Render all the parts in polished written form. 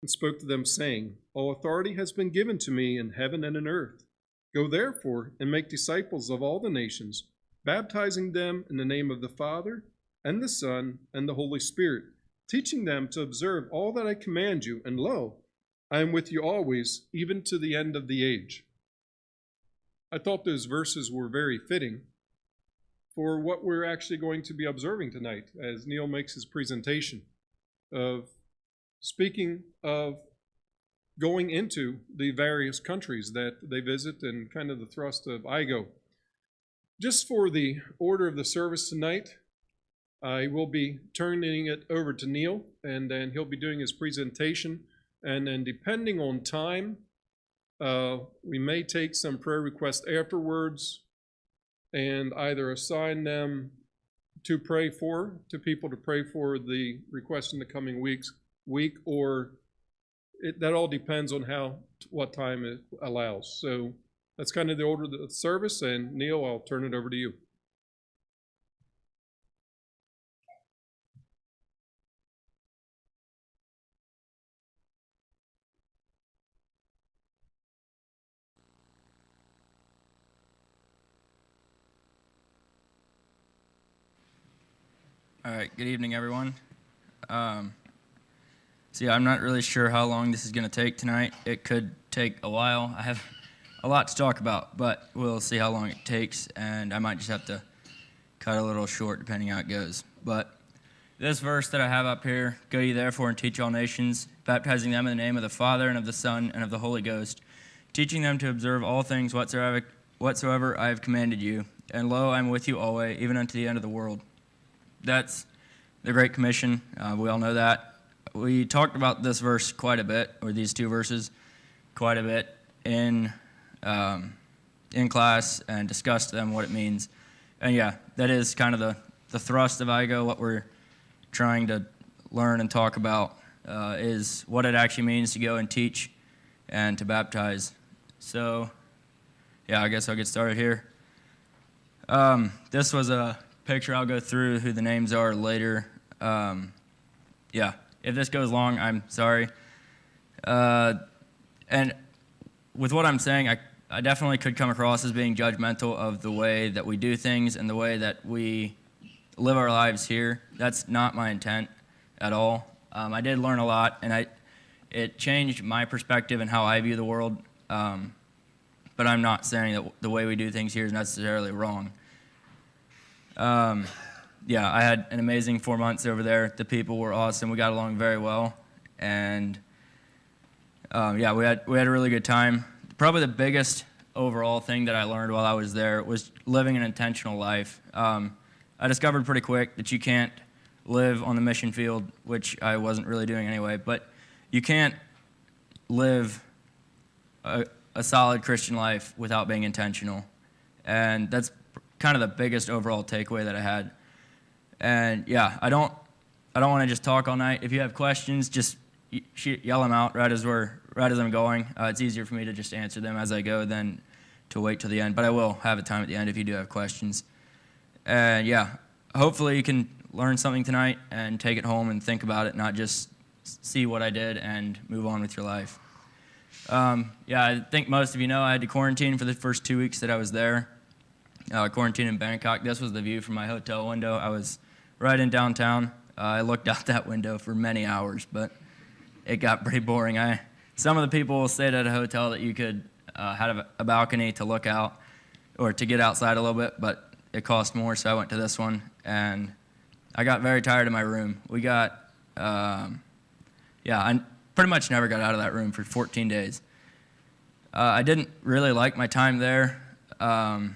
and spoke to them, saying, All authority has been given to me in heaven and in earth. Go therefore and make disciples of all the nations, baptizing them in the name of the Father, and the Son, and the Holy Spirit, teaching them to observe all that I command you, and lo, I am with you always, even to the end of the age. I thought those verses were very fitting for what we're actually going to be observing tonight as Neil makes his presentation of speaking of going into the various countries that they visit and kind of the thrust of IGO. Just for the order of the service tonight, I will be turning it over to Neil, and then he'll be doing his presentation. And then depending on time, we may take some prayer requests afterwards and either assign them to people to pray for the request in the coming week, or that all depends on what time it allows. So that's kind of the order of the service, and Neil, I'll turn it over to you. All right, good evening, everyone. I'm not really sure how long this is going to take tonight. It could take a while. I have a lot to talk about, but we'll see how long it takes, and I might just have to cut a little short depending how it goes. But this verse that I have up here, go ye therefore and teach all nations, baptizing them in the name of the Father and of the Son and of the Holy Ghost, teaching them to observe all things whatsoever I have commanded you. And lo, I am with you always, even unto the end of the world. That's the Great Commission. We all know that. We talked about this verse quite a bit, or these two verses quite a bit in class and discussed them, what it means. And yeah, that is kind of the thrust of IGO. What we're trying to learn and talk about is what it actually means to go and teach and to baptize. So yeah, I guess I'll get started here. This was a picture. I'll go through who the names are later. If this goes long, I'm sorry. And with what I'm saying, I definitely could come across as being judgmental of the way that we do things and the way that we live our lives here. That's not my intent at all. I did learn a lot, and it changed my perspective and how I view the world. But I'm not saying that the way we do things here is necessarily wrong. I had an amazing 4 months over there. The people were awesome. We got along very well, and we had a really good time. Probably the biggest overall thing that I learned while I was there was living an intentional life. I discovered pretty quick that you can't live on the mission field, which I wasn't really doing anyway, but you can't live a solid Christian life without being intentional, and that's kind of the biggest overall takeaway that I had. And yeah, I don't want to just talk all night. If you have questions, just yell them out right as I'm going. It's easier for me to just answer them as I go than to wait till the end. But I will have a time at the end if you do have questions. And yeah, hopefully you can learn something tonight and take it home and think about it, not just see what I did and move on with your life. I think most of you know I had to quarantine for the first 2 weeks that I was there. Quarantine in Bangkok. This was the view from my hotel window. I was right in downtown. I looked out that window for many hours, but it got pretty boring. Some of the people stayed at a hotel that you could have a balcony to look out or to get outside a little bit, but it cost more, so I went to this one, and I got very tired of my room. I pretty much never got out of that room for 14 days. I didn't really like my time there, but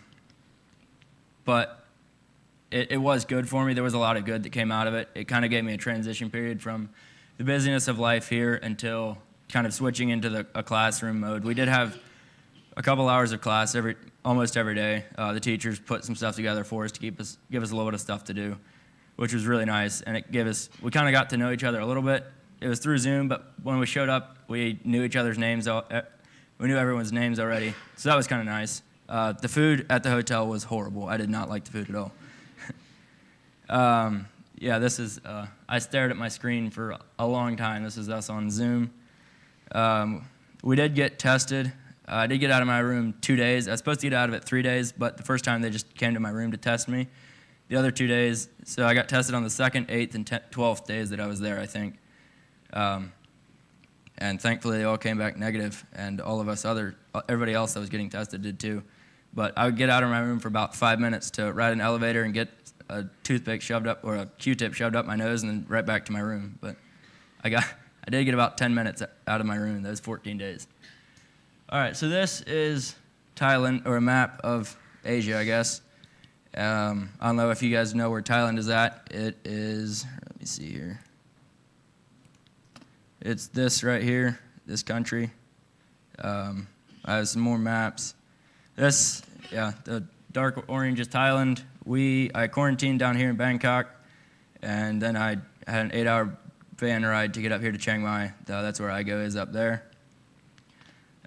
it was good for me. There was a lot of good that came out of it. It kind of gave me a transition period from the busyness of life here until kind of switching into a classroom mode. We did have a couple hours of class almost every day. The teachers put some stuff together for us to give us a little bit of stuff to do, which was really nice. And we kind of got to know each other a little bit. It was through Zoom, but when we showed up, we knew each other's names. We knew everyone's names already, so that was kind of nice. The food at the hotel was horrible. I did not like the food at all. This is, I stared at my screen for a long time. This is us on Zoom. We did get tested. I did get out of my room 2 days. I was supposed to get out of it 3 days, but the first time they just came to my room to test me. The other 2 days, so I got tested on the 2nd, 8th, and 12th days that I was there, I think. And thankfully, they all came back negative, and everybody else that was getting tested did too. But I would get out of my room for about 5 minutes to ride an elevator and get a toothpick shoved up, or a Q-tip shoved up my nose, and then right back to my room. But I did get about 10 minutes out of my room those 14 days. All right, so this is Thailand, or a map of Asia, I guess. I don't know if you guys know where Thailand is at. It is, let me see here. It's this right here, this country. I have some more maps. The dark orange is Thailand. I quarantined down here in Bangkok, and then I had an 8-hour van ride to get up here to Chiang Mai. That's where Igo is, up there.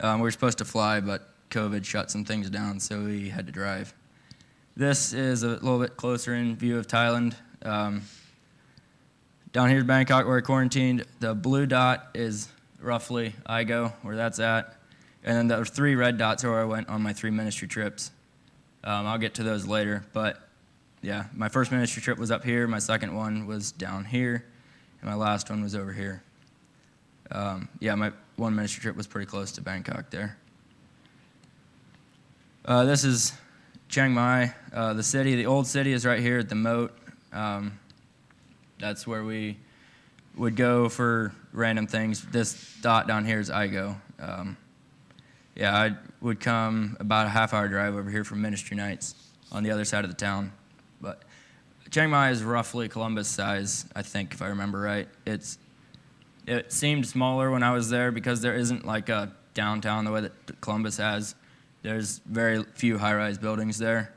We were supposed to fly, but COVID shut some things down, so we had to drive. This is a little bit closer in view of Thailand. Down here in Bangkok, where I quarantined, the blue dot is roughly Igo, where that's at. And then the 3 red dots are where I went on my 3 ministry trips. I'll get to those later, but yeah, my first ministry trip was up here, my second one was down here, and my last one was over here. My one ministry trip was pretty close to Bangkok there. This is Chiang Mai, the city. The old city is right here at the moat. That's where we would go for random things. This dot down here is Igo. I would come about a half-hour drive over here for ministry nights on the other side of the town. But Chiang Mai is roughly Columbus size, I think, if I remember right. It seemed smaller when I was there because there isn't like a downtown the way that Columbus has. There's very few high-rise buildings there.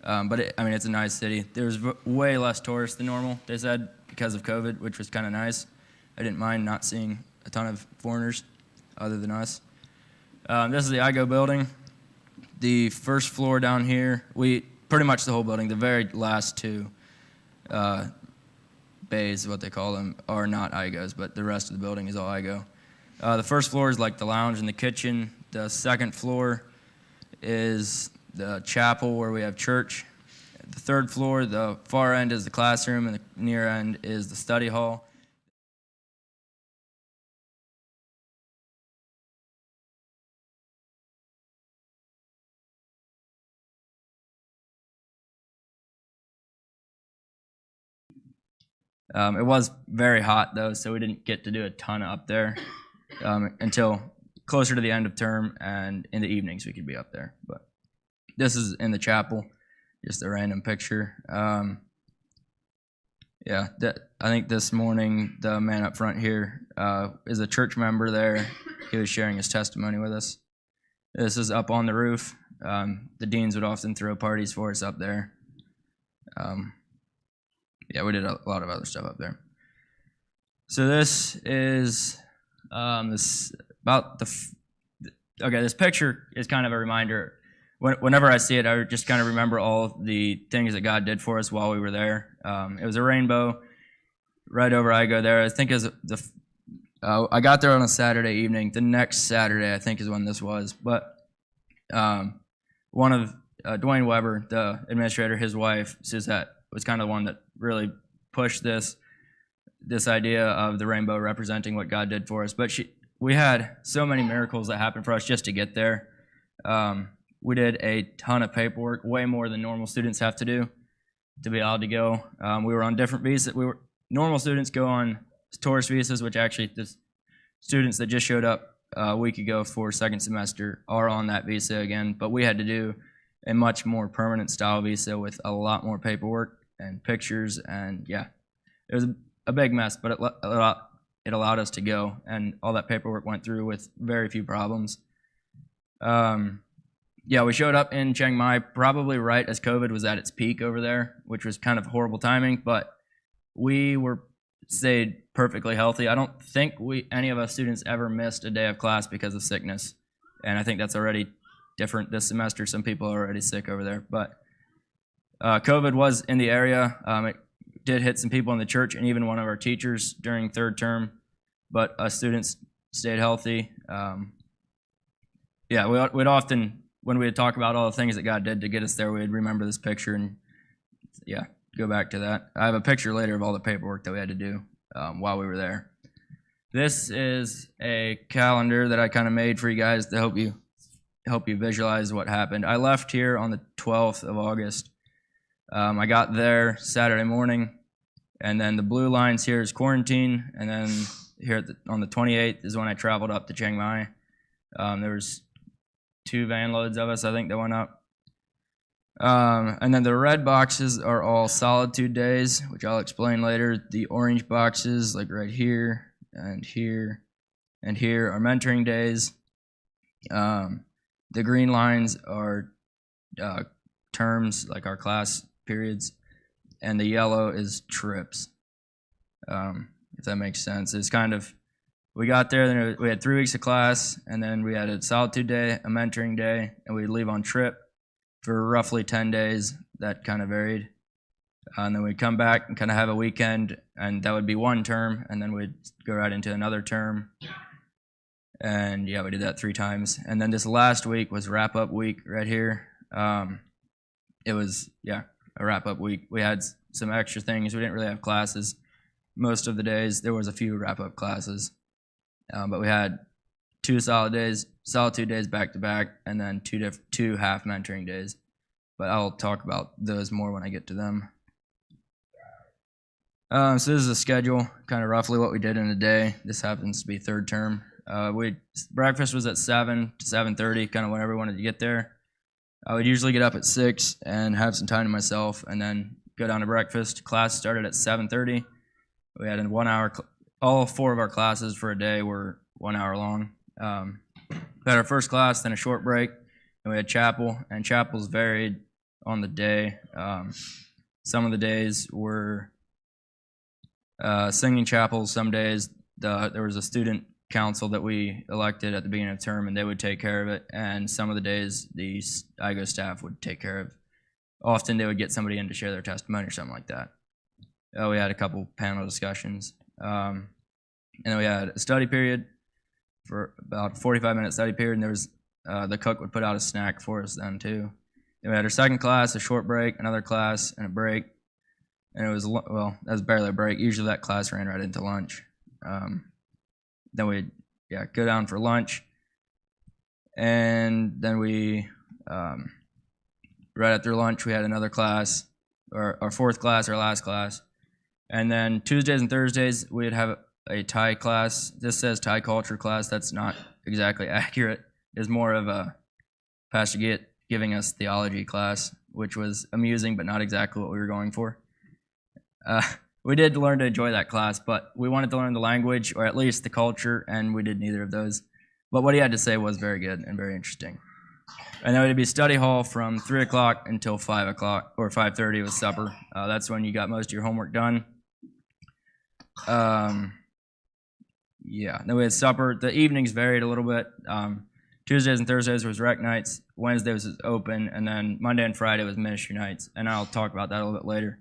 But it's a nice city. There's way less tourists than normal, they said, because of COVID, which was kind of nice. I didn't mind not seeing a ton of foreigners other than us. This is the Igo building. The first floor down here, pretty much the whole building, the very last 2 bays, what they call them, are not Igos, but the rest of the building is all Igo. The first floor is like the lounge and the kitchen. The second floor is the chapel where we have church. The third floor, the far end is the classroom, and the near end is the study hall. It was very hot, though, so we didn't get to do a ton up there until closer to the end of term, and in the evenings we could be up there. But this is in the chapel, just a random picture. I think this morning the man up front here is a church member there. He was sharing his testimony with us. This is up on the roof. The deans would often throw parties for us up there. We did a lot of other stuff up there. So this is this picture is kind of a reminder. Whenever I see it, I just kind of remember all the things that God did for us while we were there. It was a rainbow right over Igo there. I think I got there on a Saturday evening. The next Saturday, I think, is when this was. But one of Dwayne Weber, the administrator, his wife, Suzette, was kind of the one that really pushed this idea of the rainbow representing what God did for us. But we had so many miracles that happened for us just to get there. We did a ton of paperwork, way more than normal students have to do to be allowed to go. We were on different visas. Normal students go on tourist visas, which actually the students that just showed up a week ago for second semester are on that visa again. But we had to do a much more permanent style visa with a lot more paperwork and pictures, and it was a big mess, but it allowed us to go, and all that paperwork went through with very few problems. We showed up in Chiang Mai probably right as COVID was at its peak over there, which was kind of horrible timing, but we stayed perfectly healthy. I don't think any of us students ever missed a day of class because of sickness, and I think that's already different this semester. Some people are already sick over there, but COVID was in the area. It did hit some people in the church and even one of our teachers during third term, but students stayed healthy. We'd often, when we'd talk about all the things that God did to get us there, we'd remember this picture and go back to that. I have a picture later of all the paperwork that we had to do while we were there. This is a calendar that I kind of made for you guys to help you visualize what happened. I left here on the 12th of August. I got there Saturday morning, and then the blue lines here is quarantine, and then here on the 28th is when I traveled up to Chiang Mai. There was 2 van loads of us, I think, that went up. And then the red boxes are all solitude days, which I'll explain later. The orange boxes, like right here and here and here, are mentoring days. The green lines are terms, like our class periods, and the yellow is trips, if that makes sense. It's kind of, we got there, then we had 3 weeks of class, and then we had a solitude day, a mentoring day, and we'd leave on trip for roughly 10 days. That kind of varied. And then we'd come back and kind of have a weekend, and that would be 1 term, and then we'd go right into another term. And we did that 3 times. And then this last week was wrap-up week right here. It was, a wrap-up week. We had some extra things. We didn't really have classes most of the days. There was a few wrap-up classes. But we had 2 solitude days back-to-back, and then 2 half mentoring days. But I'll talk about those more when I get to them. So this is a schedule, kind of roughly what we did in a day. This happens to be 3rd term. Breakfast was at 7 to 7:30, kind of whenever we wanted to get there. I would usually get up at 6 and have some time to myself, and then go down to breakfast. Class started at 7:30. We had a 1 hour. All 4 of our classes for a day were 1 hour long. We had our first class, then a short break, and we had chapel. And chapels varied on the day. Some of the days were singing chapels. Some days there was a student council that we elected at the beginning of term, and they would take care of it. And some of the days the IGO staff would take care of. Often they would get somebody in to share their testimony or something like that. We had a couple panel discussions. And then we had a study period for about a 45-minute study period, and there was the cook would put out a snack for us then too. Then we had our second class, a short break, another class, and a break. And it was, that was barely a break. Usually that class ran right into lunch. Then we'd go down for lunch, and then we right after lunch we had another class, our 4th class, our last class. And then Tuesdays and Thursdays we'd have a Thai class. This says Thai culture class. That's not exactly accurate. It's more of a Pastor giving us theology class, which was amusing but not exactly what we were going for. We did learn to enjoy that class, but we wanted to learn the language, or at least the culture, and we did neither of those. But what he had to say was very good and very interesting. And then it would be study hall from 3 o'clock until 5 o'clock, or 5:30 with supper. That's when you got most of your homework done. Then we had supper. The evenings varied a little bit. Tuesdays and Thursdays was rec nights. Wednesdays was open, and then Monday and Friday was ministry nights. And I'll talk about that a little bit later.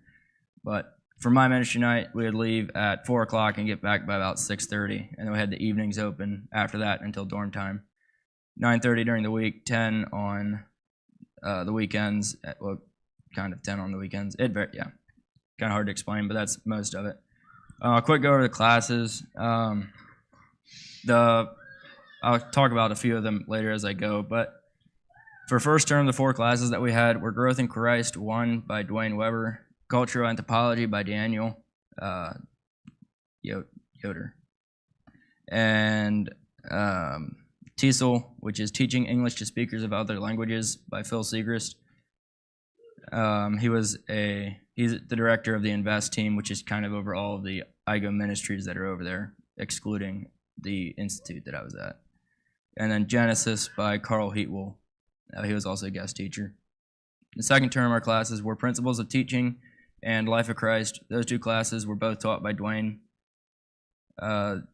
But for my ministry night, we would leave at 4 o'clock and get back by about 6:30. And then we had the evenings open after that until dorm time. 9:30 during the week, 10 on the weekends. Kind of 10 on the weekends. Kind of hard to explain, but that's most of it. Quick go over the classes. I'll talk about a few of them later as I go, but for first term, the 4 classes that we had were Growth in Christ 1 by Dwayne Weber, Cultural Anthropology by Daniel Yoder, and TESOL, which is Teaching English to Speakers of Other Languages by Phil Segrist. He's the director of the Invest team, which is kind of over all of the IGO ministries that are over there, excluding the institute that I was at. And then Genesis by Carl Heatwell. He was also a guest teacher. The second term, our classes were Principles of Teaching and Life of Christ. Those 2 classes were both taught by Dwayne.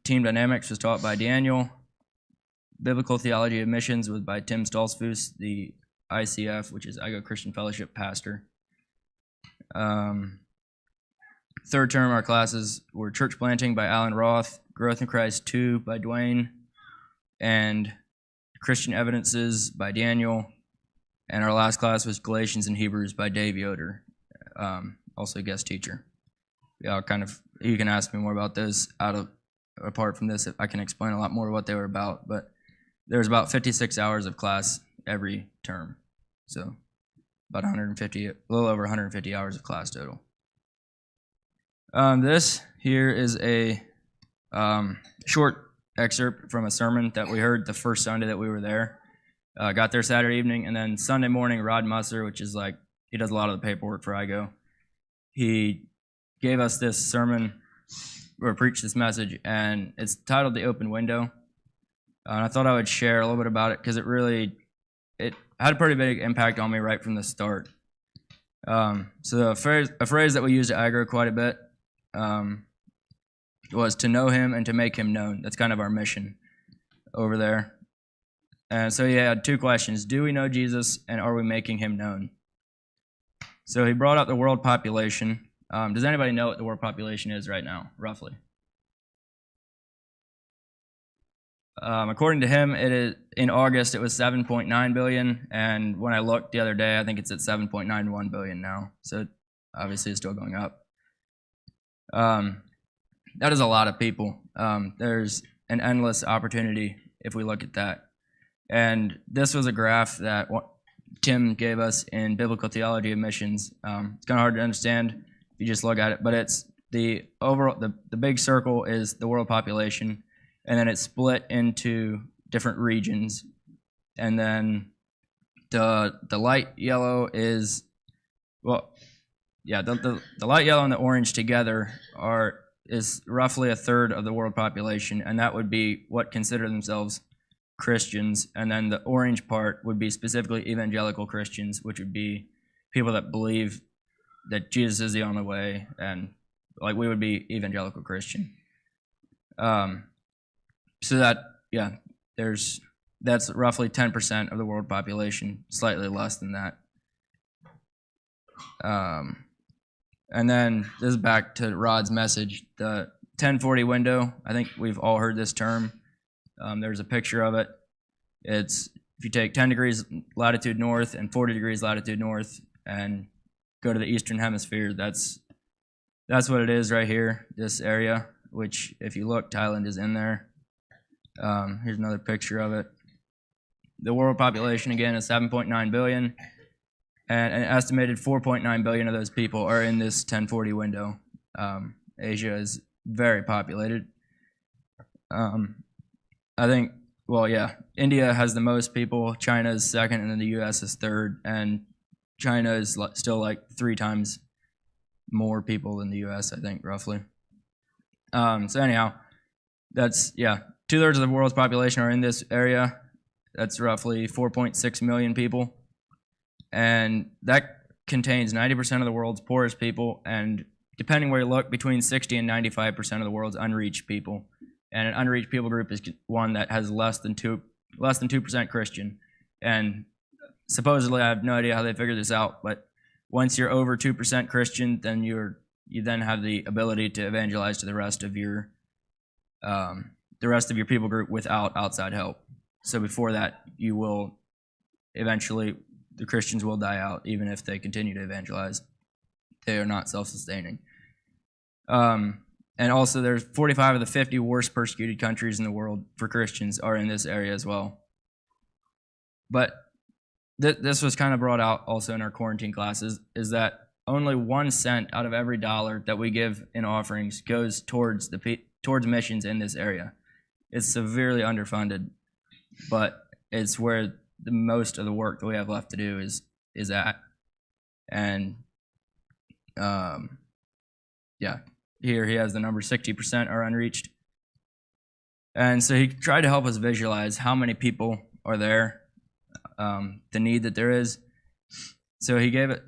Team Dynamics was taught by Daniel. Biblical Theology of Missions was by Tim Stoltzfus, the ICF, which is IGO Christian Fellowship pastor. Third term, our classes were Church Planting by Alan Roth, Growth in Christ 2 by Dwayne, and Christian Evidences by Daniel. And our last class was Galatians and Hebrews by Dave Yoder, also a guest teacher. Yeah, you can ask me more about those apart from this. I can explain a lot more what they were about, but there's about 56 hours of class every term. So about 150, a little over 150 hours of class total. This here is a short excerpt from a sermon that we heard the first Sunday that we were there. Got there Saturday evening, and then Sunday morning, Rod Musser, which is he does a lot of the paperwork for IGO, he gave us this sermon, or preached this message, and it's titled The Open Window. And I thought I would share a little bit about it because it had a pretty big impact on me right from the start. So a phrase that we used at IGO quite a bit was to know him and to make him known. That's kind of our mission over there. And so he had two questions. Do we know Jesus, and are we making him known? So he brought up the world population. Does anybody know what the world population is right now, roughly? According to him, in August, it was 7.9 billion, and when I looked the other day, I think it's at 7.91 billion now. So obviously it's still going up. That is a lot of people. There's an endless opportunity if we look at that. And this was a graph that Tim gave us in Biblical Theology of Missions. It's kind of hard to understand if you just look at it, but it's the overall, the big circle is the world population, and then it's split into different regions. And then the light yellow is, the light yellow and the orange together is roughly a third of the world population, and that would be what consider themselves Christians. And then the orange part would be specifically evangelical Christians, which would be people that believe that Jesus is the only way, and we would be evangelical Christian. So that's roughly 10% of the world population, slightly less than that. And then this is back to Rod's message, the 1040 window. I think we've all heard this term. There's a picture of it. It's if you take 10 degrees latitude north and 40 degrees latitude north and go to the eastern hemisphere, that's what it is right here, this area, which if you look, Thailand is in there. Here's another picture of it. The world population, again, is 7.9 billion, and an estimated 4.9 billion of those people are in this 1040 window. Asia is very populated. I think, India has the most people, China is second, and then the U.S. is third, and China is still 3 times more people than the U.S., I think, roughly. So anyhow, that's, 2/3 of the world's population are in this area. That's roughly 4.6 million people. And that contains 90% of the world's poorest people, and depending where you look, between 60 and 95% of the world's unreached people. And an unreached people group is one that has less than 2% Christian. And supposedly, I have no idea how they figured this out, but once you're over 2% Christian, then you then have the ability to evangelize to the rest of your people group without outside help. So before that, you will eventually, the Christians will die out, even if they continue to evangelize. They are not self-sustaining. And also, there's 45 of the 50 worst persecuted countries in the world for Christians are in this area as well. But this was kind of brought out also in our quarantine classes, is that only 1 cent out of every dollar that we give in offerings goes towards missions in this area. It's severely underfunded, but it's where the most of the work that we have left to do is at. And here he has the number 60% are unreached. And so he tried to help us visualize how many people are there, the need that there is. So he gave it,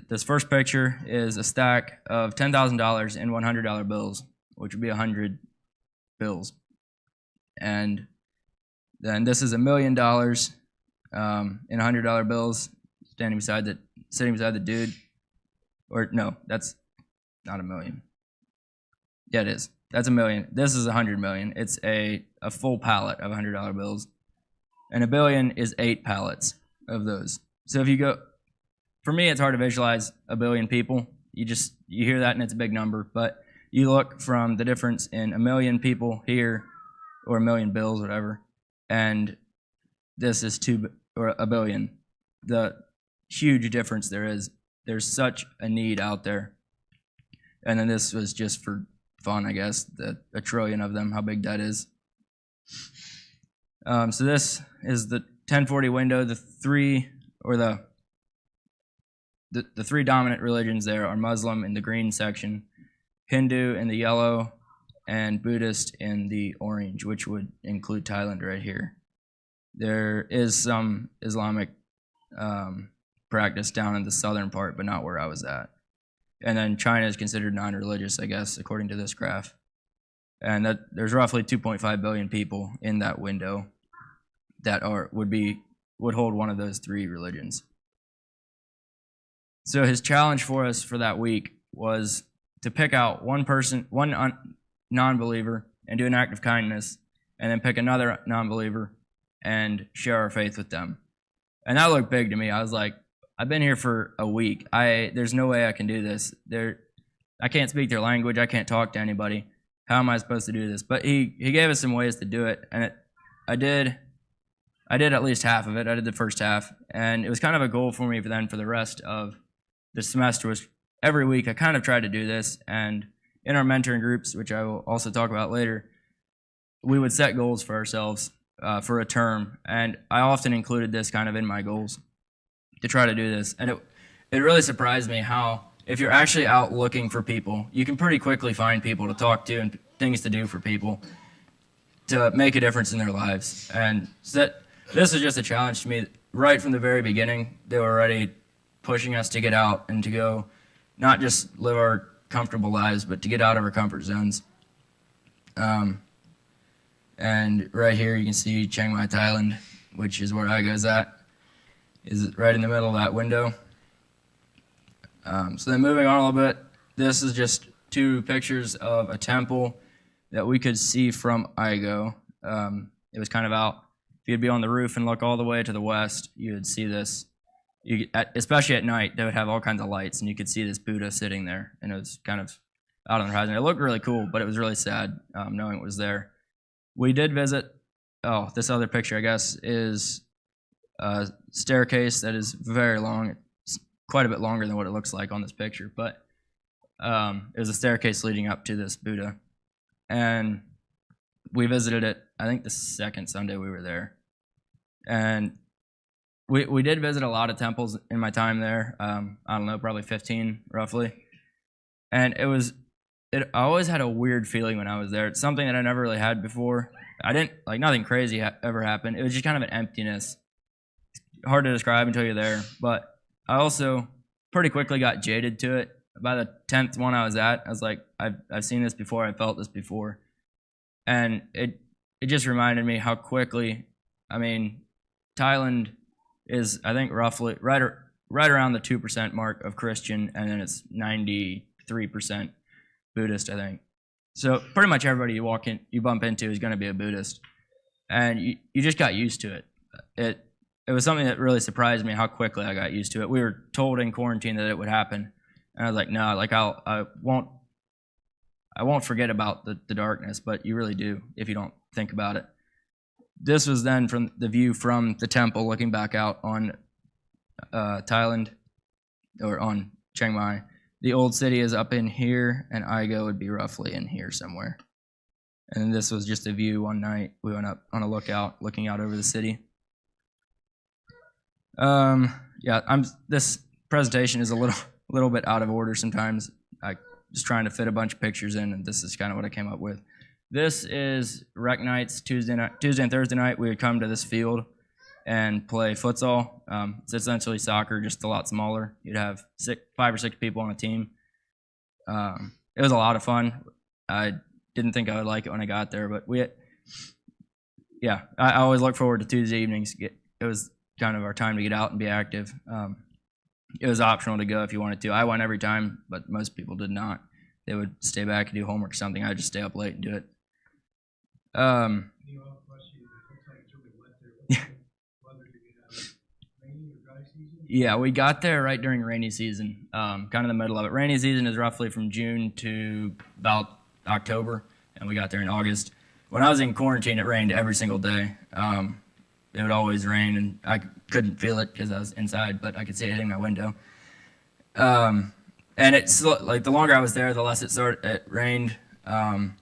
this first picture is a stack of $10,000 in $100 bills, which would be 100 bills. And then this is $1 million in $100 bills sitting beside the dude. Or no, that's not $1 million. Yeah, it is. That's $1 million. This is $100 million. It's a full pallet of $100 bills. and a billion is 8 pallets of those. So if you go, for me, it's hard to visualize a billion people. You hear that and it's a big number, but you look from the difference in a million people here, or a million bills, whatever, and this is a billion. The huge difference there is. There's such a need out there. And then this was just for fun, I guess, a trillion of them, how big that is. So this is the 1040 window. The three dominant religions there are Muslim in the green section, Hindu in the yellow, and Buddhist in the orange, which would include Thailand right here. There is some Islamic practice down in the southern part, but not where I was at. And then China is considered non-religious, I guess, according to this graph. And that there's roughly 2.5 billion people in that window that would hold one of those 3 religions. So his challenge for us for that week was to pick out one non-believer and do an act of kindness, and then pick another non-believer and share our faith with them. And that looked big to me. I was like, I've been here for a week. There's no way I can do this. I can't speak their language. I can't talk to anybody. How am I supposed to do this? But he gave us some ways to do it, and I did at least half of it. I did the first half, and it was kind of a goal for me for the rest of the semester. Was every week I kind of tried to do this, and in our mentoring groups, which I will also talk about later, we would set goals for ourselves for a term, and I often included this kind of in my goals to try to do this. And it really surprised me how, if you're actually out looking for people, you can pretty quickly find people to talk to and things to do for people to make a difference in their lives. And so this was just a challenge to me. Right from the very beginning, they were already pushing us to get out and to go, not just live our comfortable lives, but to get out of our comfort zones. And right here you can see Chiang Mai, Thailand, which is where Igo's at, is right in the middle of that window. So then moving on a little bit, this is just 2 pictures of a temple that we could see from Igo. It was kind of out. If you'd be on the roof and look all the way to the west, you would see this. Especially at night, they would have all kinds of lights, and you could see this Buddha sitting there, and it was kind of out on the horizon. It looked really cool, but it was really sad knowing it was there. We did visit, this other picture, I guess, is a staircase that is very long. It's quite a bit longer than what it looks like on this picture, but it was a staircase leading up to this Buddha. And we visited it, I think, the second Sunday we were there. And we did visit a lot of temples in my time there. I don't know, probably 15 roughly. And I always had a weird feeling when I was there. It's something that I never really had before. Nothing crazy ever happened. It was just kind of an emptiness. Hard to describe until you're there. But I also pretty quickly got jaded to it. By the 10th one I was at, I was like, I've seen this before. I felt this before. And it just reminded me how quickly, Thailand is, I think, roughly right around the 2% mark of Christian, and then it's 93% Buddhist, I think. So pretty much everybody you bump into is going to be a Buddhist, and you just got used to it. It was something that really surprised me how quickly I got used to it. We were told in quarantine that it would happen, and I was like, no, I won't forget about the darkness, but you really do if you don't think about it. This was then from the view from the temple looking back out on Thailand, or on Chiang Mai. The old city is up in here, and Igo would be roughly in here somewhere. And this was just a view one night. We went up on a lookout, looking out over the city. This presentation is a little bit out of order sometimes. I just trying to fit a bunch of pictures in, and this is kind of what I came up with. This is rec nights. Tuesday and Thursday night, we would come to this field and play futsal. It's essentially soccer, just a lot smaller. You'd have 5 or 6 people on a team. It was a lot of fun. I didn't think I would like it when I got there, but I always look forward to Tuesday evenings. It was kind of our time to get out and be active. It was optional to go if you wanted to. I went every time, but most people did not. They would stay back and do homework or something. I'd just stay up late and do it. Yeah, we got there right during rainy season, kind of the middle of it. Rainy season is roughly from June to about October, and we got there in August. When I was in quarantine, it rained every single day. It would always rain, and I couldn't feel it because I was inside, but I could see it hitting my window. And it's like the longer I was there, the less it rained. And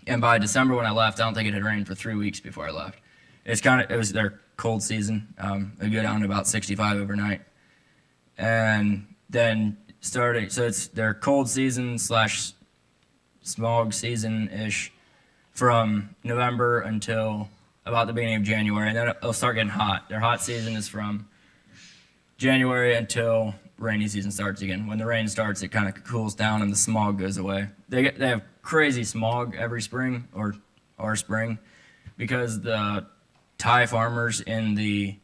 by December when I left, I don't think it had rained for 3 weeks before I left. It was their cold season. It would go down to about 65 overnight. And then so it's their cold season / smog season-ish from November until about the beginning of January. And then it'll start getting hot. Their hot season is from January until rainy season starts again. When the rain starts, it kind of cools down and the smog goes away. They have crazy smog every spring or spring because the Thai farmers in the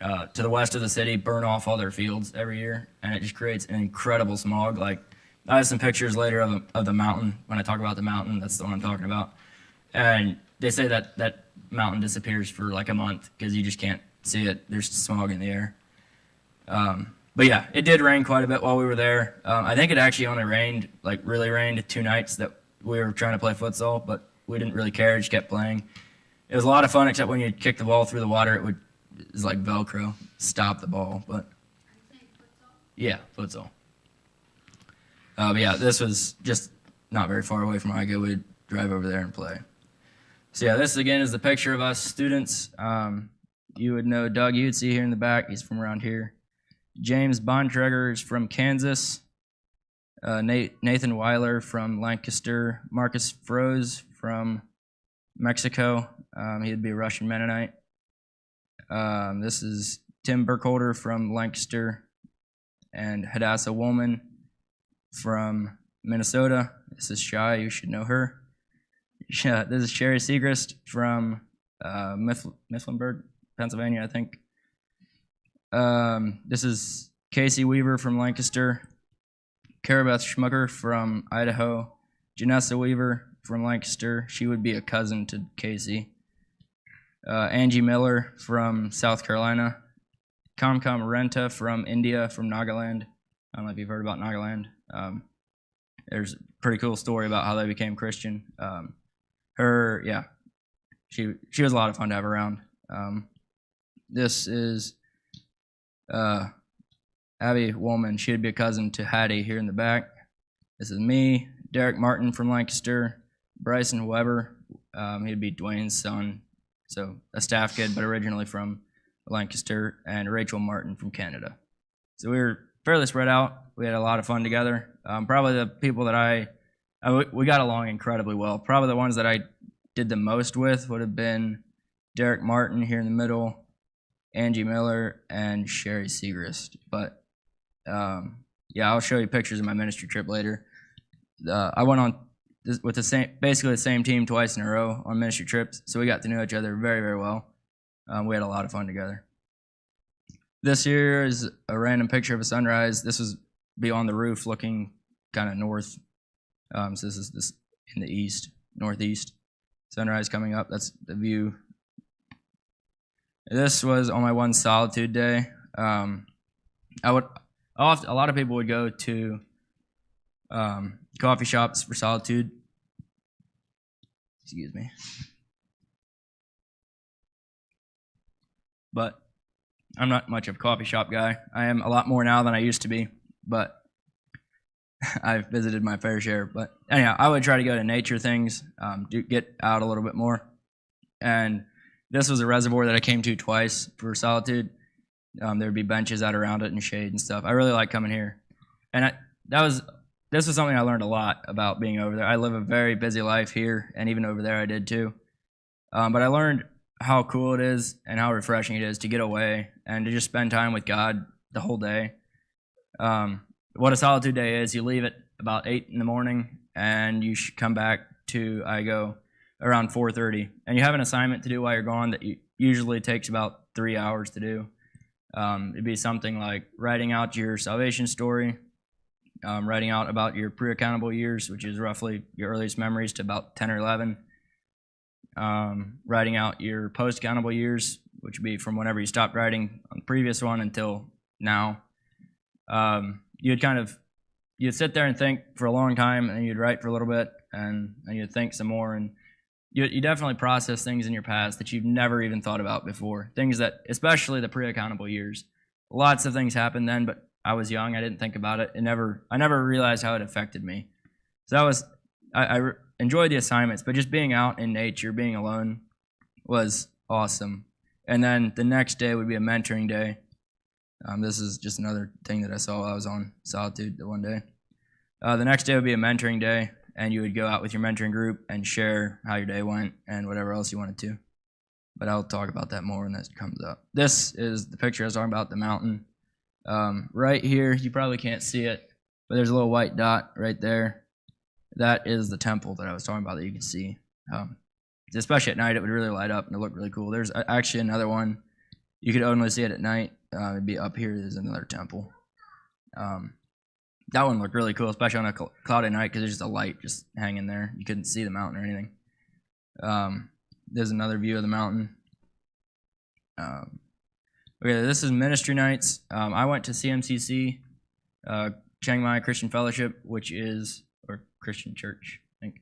to the west of the city burn off all their fields every year, and it just creates an incredible smog. Like I have some pictures later of the mountain. When I talk about the mountain, that's the one I'm talking about. And they say that mountain disappears for like a month because you just can't see it. There's smog in the air. But yeah, it did rain quite a bit while we were there. I think it actually only rained, like really rained 2 nights that we were trying to play futsal, but we didn't really care, just kept playing. It was a lot of fun, except when you kick the ball through the water, it was like Velcro, stop the ball. But yeah, futsal. But yeah, this was just not very far away from where I go. We'd drive over there and play. So yeah, this again is the picture of us students. You would know Doug you'd see here in the back. He's from around here. James Bontrager is from Kansas. Nathan Weiler from Lancaster. Marcus Froze from Mexico. He'd be a Russian Mennonite. This is Tim Burkholder from Lancaster. And Hadassah Woolman from Minnesota. This is Shy. You should know her. Yeah, this is Sherry Segrist from Mifflinburg, Pennsylvania, I think. This is Casey Weaver from Lancaster, Carabeth Schmucker from Idaho, Janessa Weaver from Lancaster. She would be a cousin to Casey. Angie Miller from South Carolina, Kamkam Renta from India, from Nagaland. I don't know if you've heard about Nagaland. There's a pretty cool story about how they became Christian. She was a lot of fun to have around. This is Abby Woolman. She'd be a cousin to Hattie here in the back. This is me, Derek Martin from Lancaster, Bryson Weber. He'd be Dwayne's son, so a staff kid, but originally from Lancaster, and Rachel Martin from Canada. So we were fairly spread out. We had a lot of fun together. Probably the people that we got along incredibly well. Probably the ones that I did the most with would have been Derek Martin here in the middle, Angie Miller, and Sherry Segrist. But yeah, I'll show you pictures of my ministry trip later. I went on with basically the same team twice in a row on ministry trips, so we got to know each other very, very well. We had a lot of fun together. This here is a random picture of a sunrise. This was beyond the roof, looking kind of north. So this is this in the northeast. Sunrise coming up. That's the view. This was on my one solitude day. A lot of people would go to coffee shops for solitude. Excuse me. But I'm not much of a coffee shop guy. I am a lot more now than I used to be, but I've visited my fair share. But anyhow, I would try to go to nature things, get out a little bit more. And this was a reservoir that I came to twice for solitude. There'd be benches out around it and shade and stuff. I really like coming here. And this was something I learned a lot about being over there. I live a very busy life here, and even over there I did too. But I learned how cool it is and how refreshing it is to get away and to just spend time with God the whole day. What a solitude day is, you leave at about 8 in the morning and you should come back to, I go around 4:30. And you have an assignment to do while you're gone that usually takes about 3 hours to do. It'd be something like writing out your salvation story, writing out about your pre-accountable years, which is roughly your earliest memories to about 10 or 11. Writing out your post-accountable years, which would be from whenever you stopped writing on the previous one until now. You'd sit there and think for a long time, and you'd write for a little bit, and you'd think some more, and you definitely process things in your past that you've never even thought about before. Things that, especially the pre-accountable years, lots of things happened then, but I was young. I didn't think about it. I never realized how it affected me. So I enjoyed the assignments, but just being out in nature, being alone, was awesome. And then the next day would be a mentoring day. This is just another thing that I saw while I was on Solitude the one day. The next day would be a mentoring day, and you would go out with your mentoring group and share how your day went and whatever else you wanted to. But I'll talk about that more when that comes up. This is the picture I was talking about, the mountain. Right here, you probably can't see it, but there's a little white dot right there. That is the temple that I was talking about that you can see. Especially at night, it would really light up and it looked really cool. There's actually another one. You could only see it at night. It'd be up here. There's another temple. That one looked really cool, especially on a cloudy night because there's just a light just hanging there. You couldn't see the mountain or anything. There's another view of the mountain. Okay, this is ministry nights. I went to CMCC, Chiang Mai Christian Fellowship, or Christian Church, I think.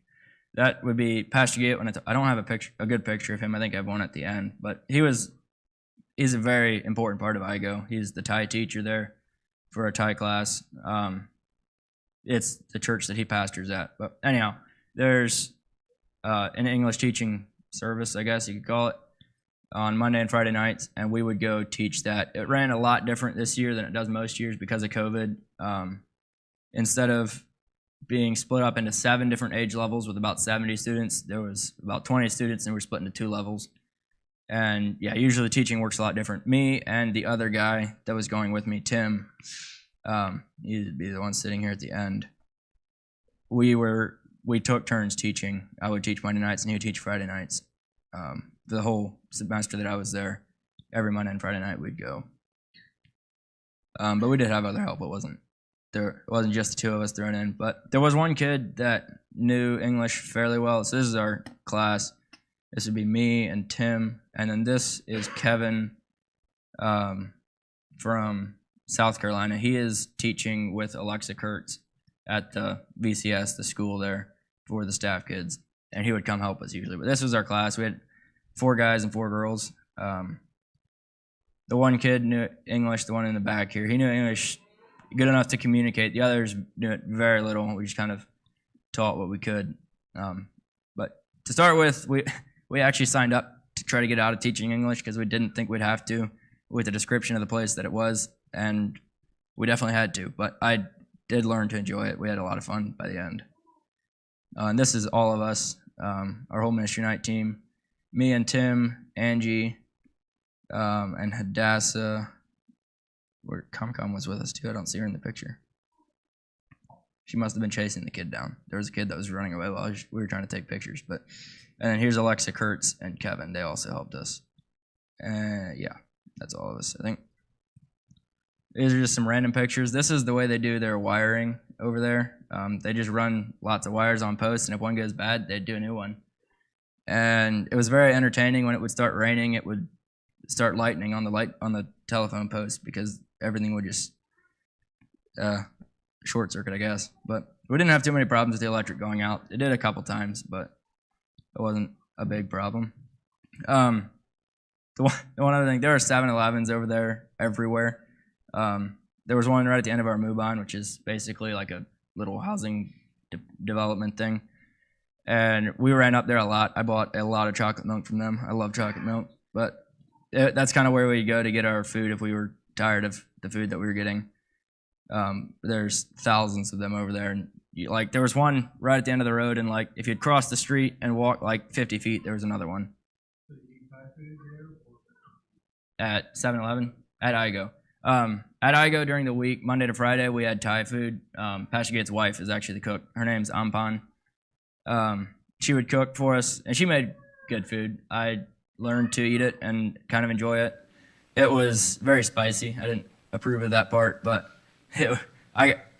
That would be Pastor Gate. I don't have a good picture of him. I think I have one at the end. But he's a very important part of IGO. He's the Thai teacher there for a Thai class. It's the church that he pastors at. But anyhow, there's an English teaching service, I guess you could call it, on Monday and Friday nights, and we would go teach that. It ran a lot different this year than it does most years because of COVID. Instead of being split up into 7 different age levels with about 70 students, there was about 20 students, and we're split into 2 levels. And yeah, usually teaching works a lot different. Me and the other guy that was going with me, Tim, he'd be the one sitting here at the end. We took turns teaching. I would teach Monday nights and he would teach Friday nights. The whole semester that I was there, every Monday and Friday night we'd go. But we did have other help. It wasn't just the 2 of us thrown in. But there was one kid that knew English fairly well. So this is our class. This would be me and Tim, and then this is Kevin from South Carolina. He is teaching with Alexa Kurtz at the VCS, the school there, for the staff kids, and he would come help us usually. But this was our class. We had 4 guys and 4 girls. The one kid knew English, the one in the back here. He knew English good enough to communicate. The others knew it very little. We just kind of taught what we could. But to start with, we actually signed up to try to get out of teaching English because we didn't think we'd have to with the description of the place that it was, and we definitely had to. But I did learn to enjoy it. We had a lot of fun by the end. And this is all of us, our whole ministry night team. Me and Tim, Angie, and Hadassah. Where Come was with us too. I don't see her in the picture. She must have been chasing the kid down. There was a kid that was running away while we were trying to take pictures. And then here's Alexa Kurtz and Kevin. They also helped us. Yeah, that's all of us, I think. These are just some random pictures. This is the way they do their wiring over there. They just run lots of wires on posts, and if one goes bad, they'd do a new one. And it was very entertaining. When it would start raining, it would start lightning on the telephone post because everything would just short circuit, I guess. But we didn't have too many problems with the electric going out. It did a couple times, but it wasn't a big problem. The one other thing, there are 7-Elevens over there everywhere. There was one right at the end of our move-on, which is basically like a little housing development thing. And we ran up there a lot. I bought a lot of chocolate milk from them. I love chocolate milk. But that's kind of where we go to get our food if we were tired of the food that we were getting. There's thousands of them over there. And there was one right at the end of the road, and if you'd cross the street and walk 50 feet, there was another one. At 7-Eleven? At IGO. At IGO during the week, Monday to Friday, we had Thai food. Pastor Gates' wife is actually the cook. Her name's Ampan. She would cook for us, and she made good food. I learned to eat it and kind of enjoy it. It was very spicy. I didn't approve of that part, but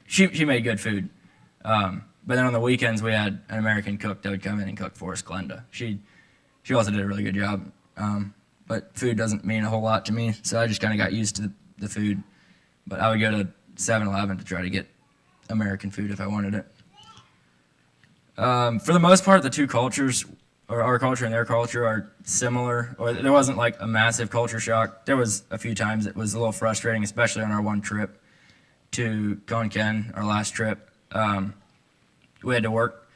she made good food. But then on the weekends, we had an American cook that would come in and cook for us, Glenda. She also did a really good job. but food doesn't mean a whole lot to me, so I just kind of got used to the food. But I would go to 7-Eleven to try to get American food if I wanted it. For the most part, the two cultures, or our culture and their culture, are similar, or there wasn't like a massive culture shock. There was a few times it was a little frustrating, especially on our one trip to Khon Kaen, our last trip. We had to work.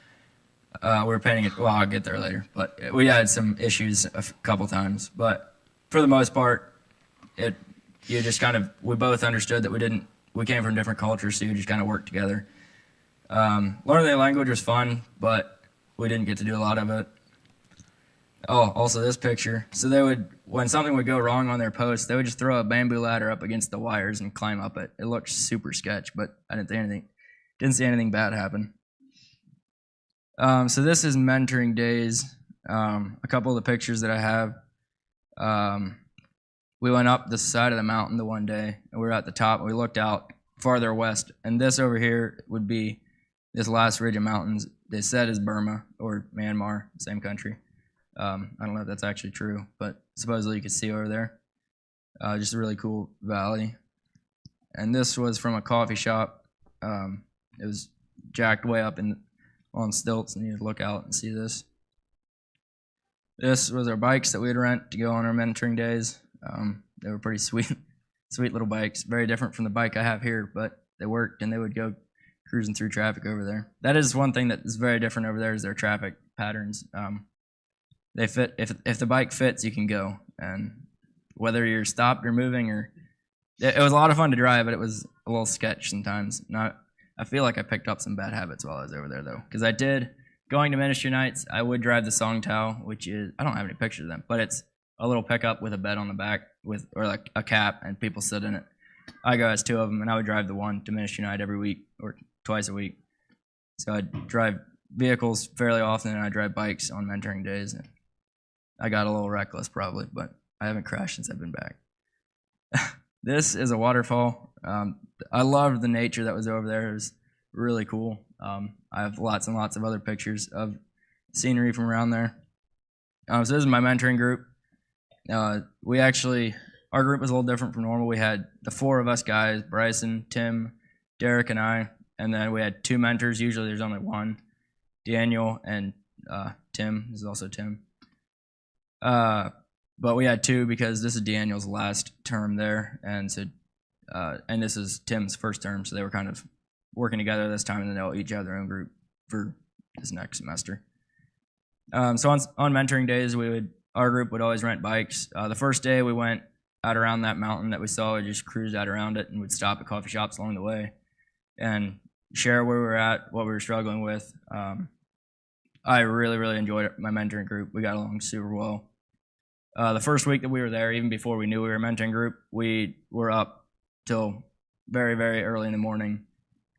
We were painting it. Well, I'll get there later, but we had some issues a couple times. But for the most part, we both understood that we came from different cultures, so you just kind of worked together. Learning the language was fun, but we didn't get to do a lot of it. Oh, also this picture. So when something would go wrong on their post, they would just throw a bamboo ladder up against the wires and climb up it. It looked super sketch, but I didn't see anything bad happen. So this is mentoring days. A couple of the pictures that I have. We went up the side of the mountain the one day, and we were at the top, and we looked out farther west, and this over here would be this last ridge of mountains. They said is Burma or Myanmar, same country. I don't know if that's actually true, but supposedly you could see over there. Just a really cool valley. And this was from a coffee shop. It was jacked way up on stilts, and you could look out and see this. This was our bikes that we'd rent to go on our mentoring days. They were pretty sweet little bikes. Very different from the bike I have here, but they worked, and they would go cruising through traffic over there. That is one thing that is very different over there is their traffic patterns. They fit. If the bike fits, you can go, and whether you're stopped or moving, it was a lot of fun to drive, but it was a little sketch sometimes. I feel like I picked up some bad habits while I was over there though, because going to ministry nights, I would drive the Song Tao, which is, I don't have any pictures of them, but it's a little pickup with a bed on the back or like a cap, and people sit in it. I go as two of them, and I would drive the one to ministry night every week or twice a week. So I'd drive vehicles fairly often, and I drive bikes on mentoring days. And I got a little reckless probably, but I haven't crashed since I've been back. This is a waterfall. I loved the nature that was over there. It was really cool. I have lots and lots of other pictures of scenery from around there. So this is my mentoring group. Our group was a little different from normal. We had the four of us guys, Bryson, Tim, Derek, and I, and then we had two mentors. Usually there's only one, Daniel and Tim. This is also Tim. But we had two because this is Daniel's last term there, and this is Tim's first term, so they were kind of working together this time, and then they'll each have their own group for this next semester. So on mentoring days, our group would always rent bikes. The first day we went out around that mountain that we saw, we just cruised out around it, and would stop at coffee shops along the way and share where we were at, what we were struggling with. I really, really enjoyed my mentoring group. We got along super well. The first week that we were there, even before we knew we were a mentoring group, we were up till very, very early in the morning,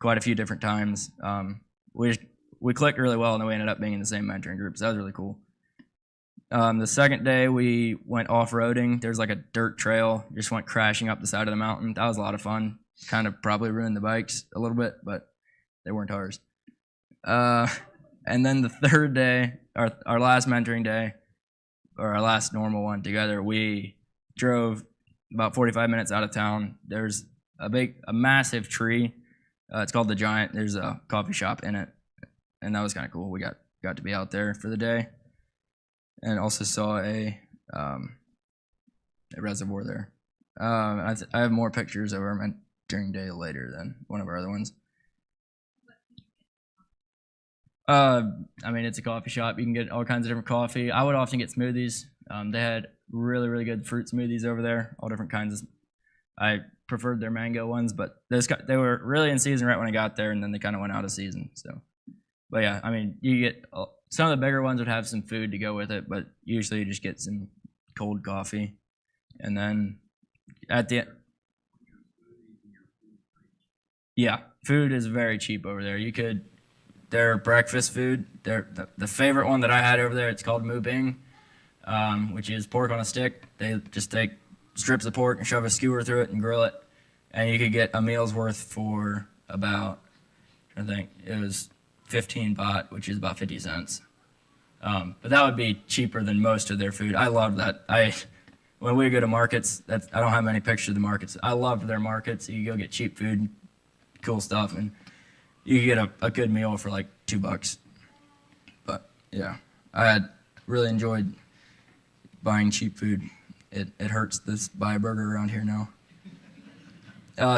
quite a few different times. We clicked really well, and then we ended up being in the same mentoring group, so that was really cool. The second day, we went off-roading. There's like a dirt trail, just went crashing up the side of the mountain. That was a lot of fun. Kind of probably ruined the bikes a little bit, but they weren't ours. And then the third day, our last mentoring day, or our last normal one together, we drove about 45 minutes out of town. There's a massive tree. It's called the Giant. There's a coffee shop in it, and that was kind of cool. We got to be out there for the day, and also saw a reservoir there. I have more pictures of our mentoring day later than one of our other ones. It's a coffee shop. You can get all kinds of different coffee. I would often get smoothies. They had really, really good fruit smoothies over there, all different kinds. I preferred their mango ones, but they were really in season right when I got there, and then they kind of went out of season. So, but yeah, you get some of the bigger ones would have some food to go with it, but usually you just get some cold coffee, and then at the end, yeah, food is very cheap over there. Their breakfast food, the favorite one that I had over there, it's called mu bing, which is pork on a stick. They just take strips of pork and shove a skewer through it and grill it, and you could get a meal's worth for about, I think it was 15 baht, which is about 50 cents. But that would be cheaper than most of their food. I love that. when we go to markets, I don't have many pictures of the markets. I loved their markets. You go get cheap food, cool stuff, and you can get a good meal for like $2. But yeah, I had really enjoyed buying cheap food. It hurts to buy a burger around here now.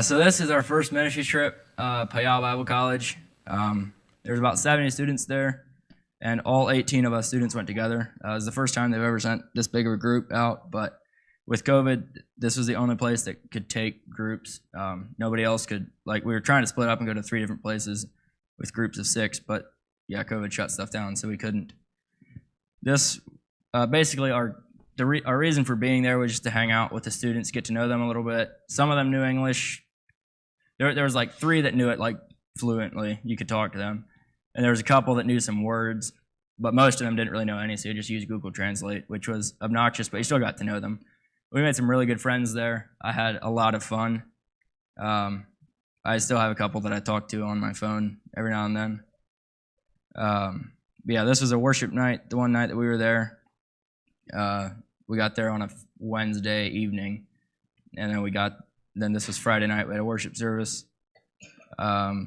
So this is our first ministry trip, Payal Bible College. There's about 70 students there, and all 18 of us students went together. It was the first time they've ever sent this big of a group out, but with COVID, this was the only place that could take groups. Nobody else could, we were trying to split up and go to 3 different places with groups of 6, but yeah, COVID shut stuff down, so we couldn't. This, basically our reason for being there was just to hang out with the students, get to know them a little bit. Some of them knew English. There was 3 that knew it fluently. You could talk to them. And there was a couple that knew some words, but most of them didn't really know any, so you just used Google Translate, which was obnoxious, but you still got to know them. We made some really good friends there. I had a lot of fun. I still have a couple that I talk to on my phone every now and then. But yeah, this was a worship night, the one night that we were there. We got there on a Wednesday evening, and then this was Friday night. We had a worship service. A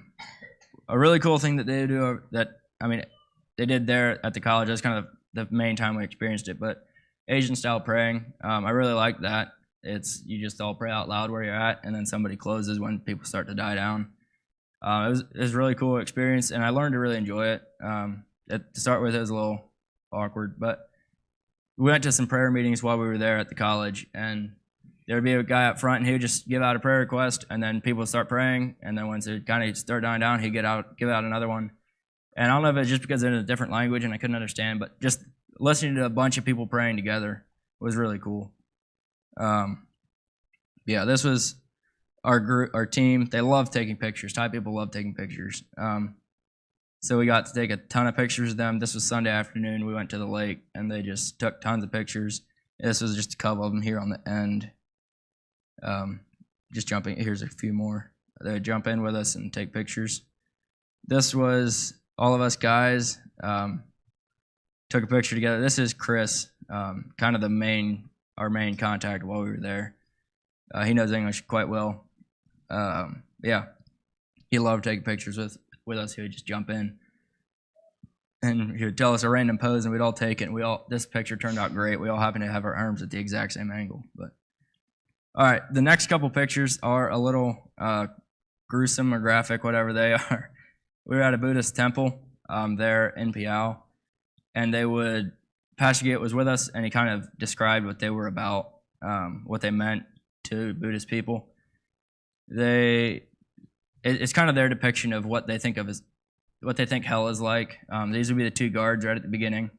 really cool thing that they do they did there at the college. That's kind of the main time we experienced it, but Asian style praying. I really like that. You just all pray out loud where you're at, and then somebody closes when people start to die down. It was a really cool experience, and I learned to really enjoy it. To start with, it was a little awkward, but we went to some prayer meetings while we were there at the college, and there would be a guy up front, and he would just give out a prayer request, and then people would start praying, and then once it kind of started dying down, he'd give out another one. And I don't know if it's just because they're in a different language and I couldn't understand, but just listening to a bunch of people praying together was really cool. Yeah, this was our team. They love taking pictures. Thai people love taking pictures. So we got to take a ton of pictures of them. This was Sunday afternoon. We went to the lake, and they just took tons of pictures. This was just a couple of them here on the end. Just jumping. Here's a few more. They jump in with us and take pictures. This was all of us guys. Took a picture together. This is Chris, kind of our main contact while we were there. He knows English quite well. Yeah, he loved taking pictures with us. He would just jump in, and he would tell us a random pose, and we'd all take it. And this picture turned out great. We all happened to have our arms at the exact same angle. But all right, the next couple pictures are a little gruesome or graphic, whatever they are. We were at a Buddhist temple there in Piao, and Pastor Gate was with us, and he kind of described what they were about, what they meant to Buddhist people. It's kind of their depiction of what they think hell is like. These would be the 2 guards right at the beginning.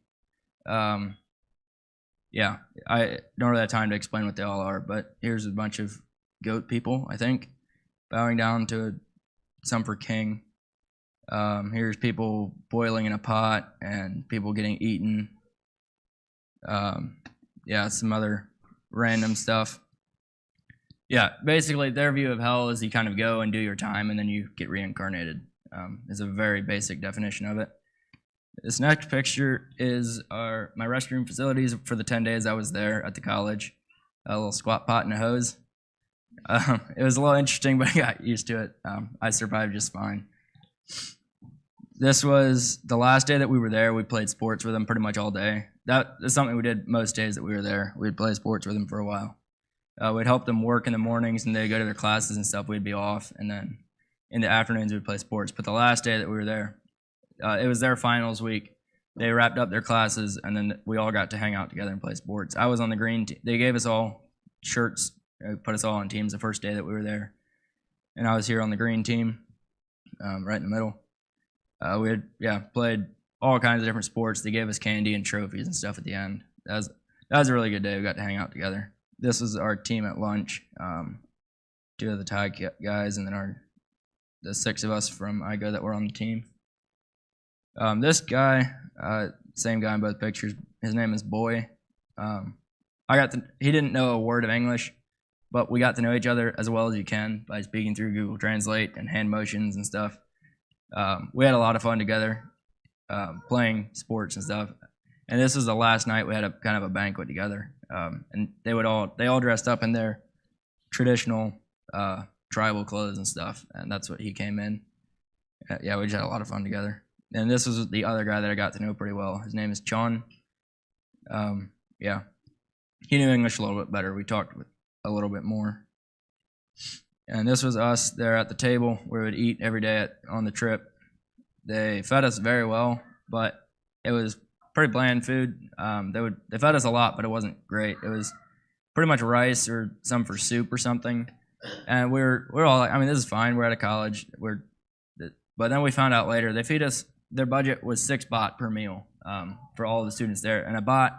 Yeah, I don't really have time to explain what they all are, but here's a bunch of goat people, I think, bowing down to some for king. Here's people boiling in a pot and people getting eaten. Yeah, some other random stuff. Yeah, basically their view of hell is you kind of go and do your time and then you get reincarnated. Is a very basic definition of it. This next picture is my restroom facilities for the 10 days I was there at the college. A little squat pot and a hose. It was a little interesting, but I got used to it. I survived just fine. This was the last day that we were there. We played sports with them pretty much all day. That is something we did most days that we were there. We'd play sports with them for a while. We'd help them work in the mornings, and they'd go to their classes and stuff. We'd be off, and then in the afternoons we'd play sports. But the last day that we were there, it was their finals week. They wrapped up their classes, and then we all got to hang out together and play sports. I was on the green team. They gave us all shirts, put us all on teams the first day that we were there. And I was here on the green team, right in the middle. We had played all kinds of different sports. They gave us candy and trophies and stuff at the end. That was a really good day. We got to hang out together. This was our team at lunch. 2 of the Thai guys, and then the 6 of us from IGO that were on the team. This guy, same guy in both pictures. His name is Boy. He didn't know a word of English, but we got to know each other as well as you can by speaking through Google Translate and hand motions and stuff. We had a lot of fun together, playing sports and stuff. And this was the last night we had a kind of a banquet together. And they all dressed up in their traditional tribal clothes and stuff, and that's what he came in. Yeah, we just had a lot of fun together. And this was the other guy that I got to know pretty well. His name is Chon. Yeah, he knew English a little bit better. We talked a little bit more. And this was us there at the table where we would eat every day on the trip. They fed us very well, but it was pretty bland food. They fed us a lot, but it wasn't great. It was pretty much rice or some for soup or something. And we're all like, I mean, this is fine. We're out of college. But then we found out later they feed us. Their budget was 6 baht per meal for all of the students there, and a baht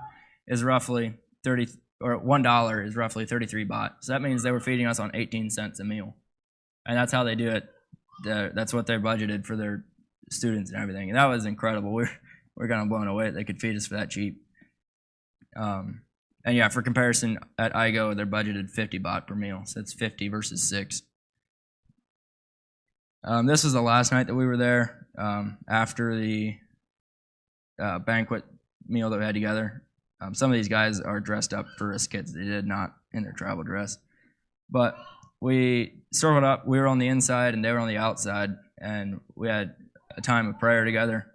is roughly $1 is roughly 33 baht. So that means they were feeding us on 18 cents a meal, and that's how they do it. That's what they budgeted for their students and everything, and that was incredible. We're kind of blown away that they could feed us for that cheap. And yeah, for comparison, at IGO they're budgeted 50 baht per meal, so it's 50 versus 6. This was the last night that we were there after the banquet meal that we had together. Some of these guys are dressed up for us kids. They did not in their travel dress. But we circled up. We were on the inside and they were on the outside, and we had a time of prayer together.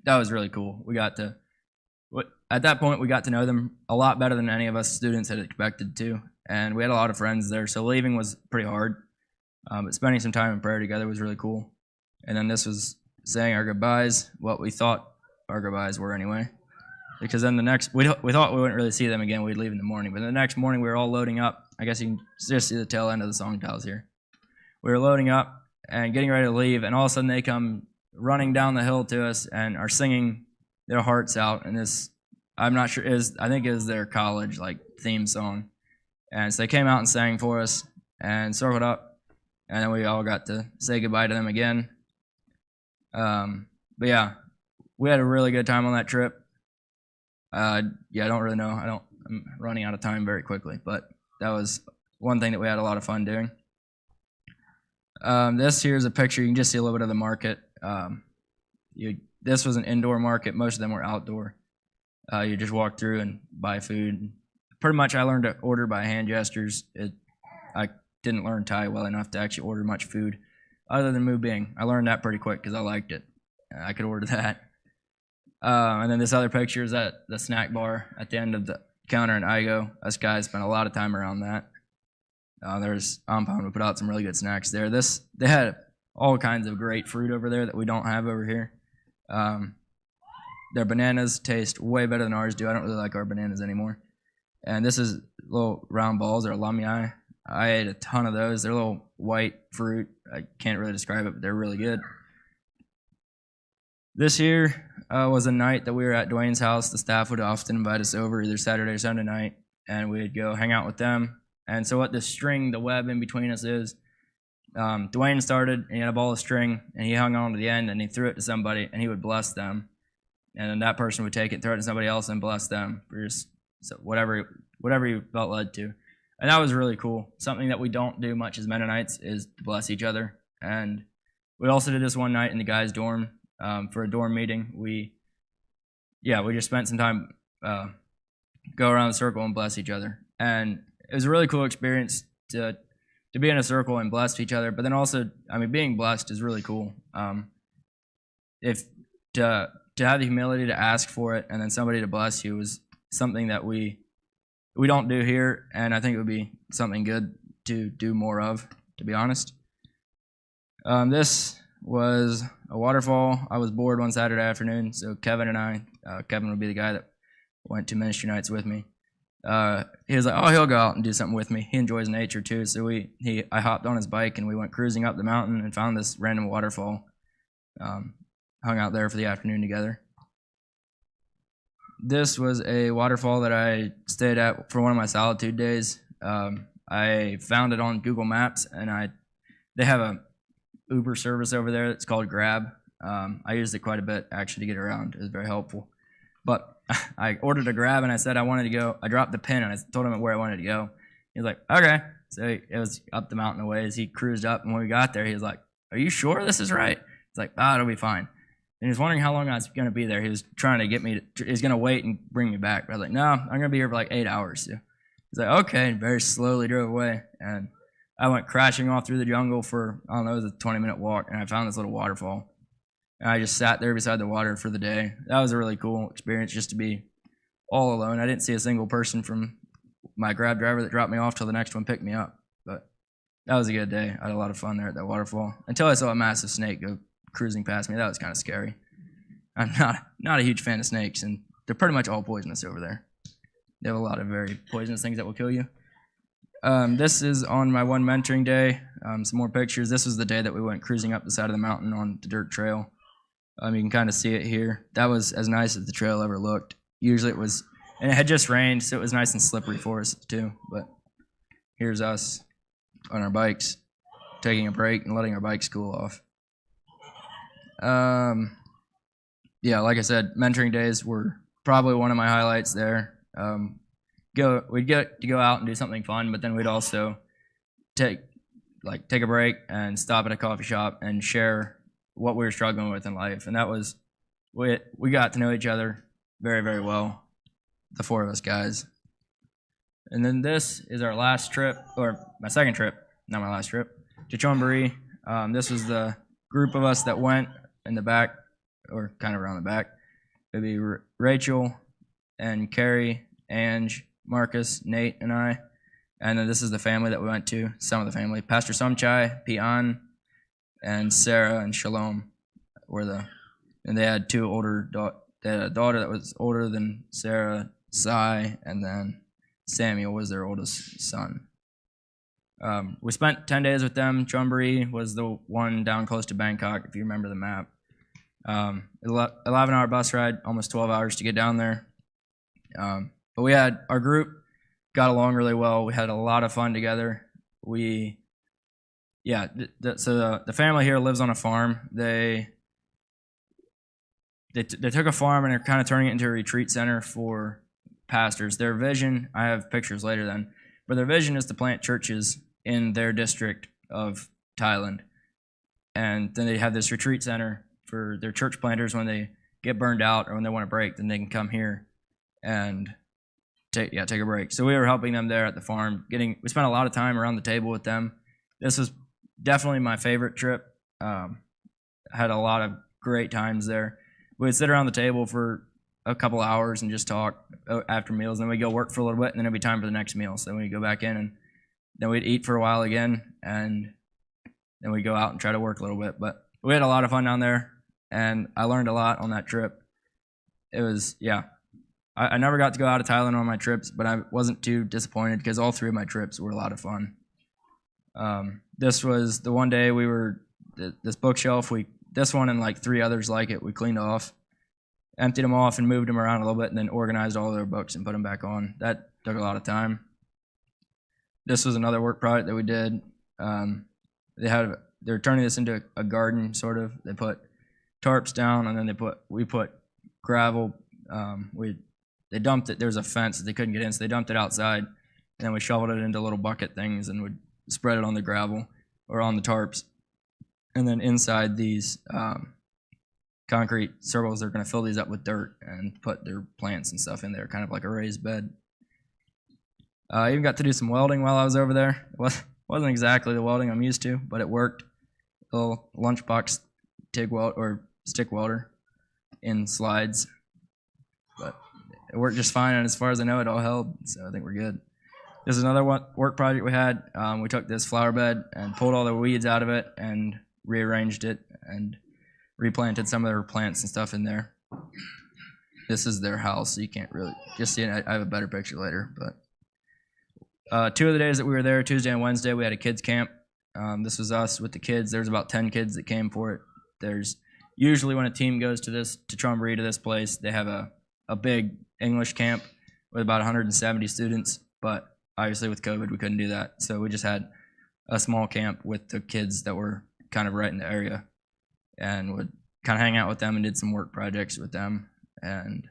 That was really cool. At that point, we got to know them a lot better than any of us students had expected to, and we had a lot of friends there, so leaving was pretty hard. But spending some time in prayer together was really cool. And then this was saying our goodbyes, what we thought our goodbyes were anyway. Because then we thought we wouldn't really see them again. We'd leave in the morning. But the next morning, we were all loading up. I guess you can just see the tail end of the song titles here. We were loading up and getting ready to leave, and all of a sudden they come running down the hill to us and are singing their hearts out. And this, I'm not sure, I think it is their college theme song. And so they came out and sang for us and circled up, and then we all got to say goodbye to them again. But yeah, we had a really good time on that trip. I don't really know. I'm running out of time very quickly, but that was one thing that we had a lot of fun doing. This here is a picture. You can just see a little bit of the market. This was an indoor market. Most of them were outdoor. You just walk through and buy food. Pretty much I learned to order by hand gestures. I didn't learn Thai well enough to actually order much food other than Mu Bing. I learned that pretty quick because I liked it. I could order that. And then this other picture is at the snack bar at the end of the counter in Igo. Us guys spent a lot of time around that. There's Ampon who put out some really good snacks there. They had all kinds of great fruit over there that we don't have over here. Their bananas taste way better than ours do. I don't really like our bananas anymore. And this is little round balls, or lamyai. I ate a ton of those. They're little white fruit. I can't really describe it, but they're really good. This here was a night that we were at Dwayne's house. The staff would often invite us over either Saturday or Sunday night, and we'd go hang out with them. And so what the web in between us is, Dwayne started, and he had a ball of string, and he hung on to the end, and he threw it to somebody, and he would bless them. And then that person would take it, throw it to somebody else, and bless them for just whatever you felt led to. And that was really cool. Something that we don't do much as Mennonites is to bless each other. And we also did this one night in the guys' dorm. For a dorm meeting, we just spent some time go around the circle and bless each other, and it was a really cool experience to be in a circle and bless each other. But then also, being blessed is really cool. If to have the humility to ask for it and then somebody to bless you is something that we don't do here, and I think it would be something good to do more of, to be honest. This was a waterfall. I was bored one Saturday afternoon, so Kevin would be the guy that went to ministry nights with me. He was like, oh, he'll go out and do something with me. He enjoys nature too, so I hopped on his bike and we went cruising up the mountain and found this random waterfall. Hung out there for the afternoon together. This was a waterfall that I stayed at for one of my solitude days. I found it on Google Maps, and they have a Uber service over there. It's called Grab. I used it quite a bit actually to get around. It was very helpful. But I ordered a Grab and I said I wanted to go. I dropped the pin and I told him where I wanted to go. He was like, okay. So it was up the mountain a ways. He cruised up, and when we got there, he was like, are you sure this is right? It's like, it'll be fine. he was wondering how long I was going to be there. He was trying to get me to, he was going to wait and bring me back. But I was like, no, I'm going to be here for like 8 hours. So he's like, okay, and very slowly drove away. And I went crashing off through the jungle for, I don't know, it was a 20-minute walk, and I found this little waterfall. And I just sat there beside the water for the day. That was a really cool experience, just to be all alone. I didn't see a single person from my grab driver that dropped me off till the next one picked me up. But that was a good day. I had a lot of fun there at that waterfall until I saw a massive snake go cruising past me. That was kind of scary. I'm not a huge fan of snakes, and they're pretty much all poisonous over there. They have a lot of very poisonous things that will kill you. This is on my one mentoring day. Some more pictures. This was the day that we went cruising up the side of the mountain on the dirt trail. You can kind of see it here. That was as nice as the trail ever looked. Usually it was, and it had just rained, so it was nice and slippery for us too. But here's us on our bikes, taking a break and letting our bikes cool off. Yeah, like I said, mentoring days were probably one of my highlights there. We'd get to go out and do something fun, but then we'd also take a break and stop at a coffee shop and share what we were struggling with in life. And that was, we got to know each other very, very well, the four of us guys. And then this is our last trip, or my second trip, not my last trip, to Chonburi. This was the group of us that went in the back, or kind of around the back. It'd be Rachel and Carrie, Ange, Marcus, Nate, and I. And then this is the family that we went to, some of the family. Pastor Somchai, Pian, and Sarah and Shalom were and they had two older they had a daughter that was older than Sarah, Sai, and then Samuel was their oldest son. We spent 10 days with them. Chonburi was the one down close to Bangkok, if you remember the map. 11-hour bus ride, almost 12 hours to get down there. But we had, our group got along really well. We had a lot of fun together. So the family here lives on a farm. They took a farm and they're kind of turning it into a retreat center for pastors. Their vision, I have pictures later then, but their vision is to plant churches in their district of Thailand. And then they have this retreat center for their church planters when they get burned out or when they want to break, then they can come here and take a break. So we were helping them there at the farm. We spent a lot of time around the table with them. This was definitely my favorite trip. Had a lot of great times there. We'd sit around the table for a couple hours and just talk after meals, and then we'd go work for a little bit, and then it'd be time for the next meal. So then we'd go back in, and then we'd eat for a while again, and then we'd go out and try to work a little bit. But we had a lot of fun down there, and I learned a lot on that trip. It was, I never got to go out of Thailand on my trips, but I wasn't too disappointed because all three of my trips were a lot of fun. This was the one day we were, this bookshelf, this one and like three others like it, we cleaned off, emptied them off and moved them around a little bit and then organized all their books and put them back on. That took a lot of time. This was another work project that we did. They're turning this into a garden, sort of. They put tarps down and then we put gravel. They dumped it. There was a fence that they couldn't get in, so they dumped it outside. And then we shoveled it into little bucket things and would spread it on the gravel or on the tarps. And then inside these concrete circles, they're going to fill these up with dirt and put their plants and stuff in there, kind of like a raised bed. I even got to do some welding while I was over there. It wasn't exactly the welding I'm used to, but it worked. A little lunchbox TIG weld or stick welder in slides. But it worked just fine, and as far as I know, it all held, so I think we're good. This is another work project we had. We took this flower bed and pulled all the weeds out of it and rearranged it and replanted some of their plants and stuff in there. This is their house, so you can't really just see it. I have a better picture later. But 2 of the days that we were there, Tuesday and Wednesday, we had a kids camp. This was us with the kids. There's about 10 kids that came for it. There's usually when a team goes to Chonburi, to this place, they have a big English camp with about 170 students, but obviously with COVID we couldn't do that, so we just had a small camp with the kids that were kind of right in the area and would kind of hang out with them and did some work projects with them. And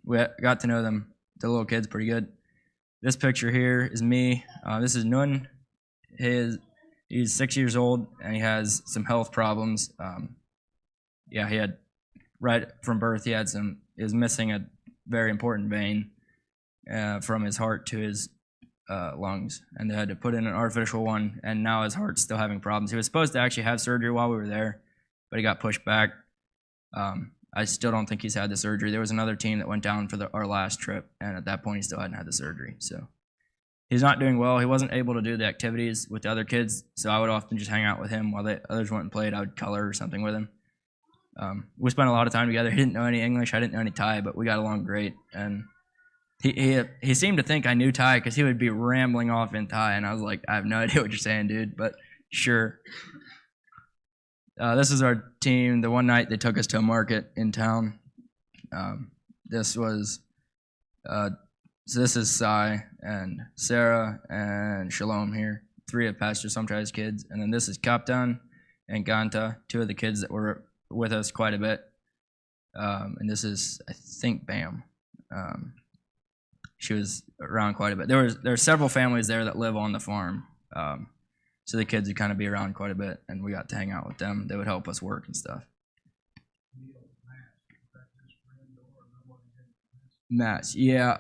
we got to know them, the little kids, pretty good. This picture here is me. This is Nun. He's 6 years old and he has some health problems. yeah, he had right from birth. He was missing a very important vein from his heart to his lungs, and they had to put in an artificial one. And now his heart's still having problems. He was supposed to actually have surgery while we were there, but he got pushed back. I still don't think he's had the surgery. There was another team that went down for our last trip, and at that point, he still hadn't had the surgery. So he's not doing well. He wasn't able to do the activities with the other kids, so I would often just hang out with him while the others went and played. I would color or something with him. We spent a lot of time together. He didn't know any English. I didn't know any Thai, but we got along great. And he seemed to think I knew Thai because he would be rambling off in Thai, and I was like, I have no idea what you're saying, dude, but sure. This is our team. The one night they took us to a market in town. This is Sai and Sarah and Shalom here, 3 of Pastor Somchai's kids. And then this is Kaptan and Ganta, 2 of the kids that were with us quite a bit. And this is, I think, Bam. She was around quite a bit. There are several families there that live on the farm. So the kids would kind of be around quite a bit, and we got to hang out with them. They would help us work and stuff. Mats, yeah.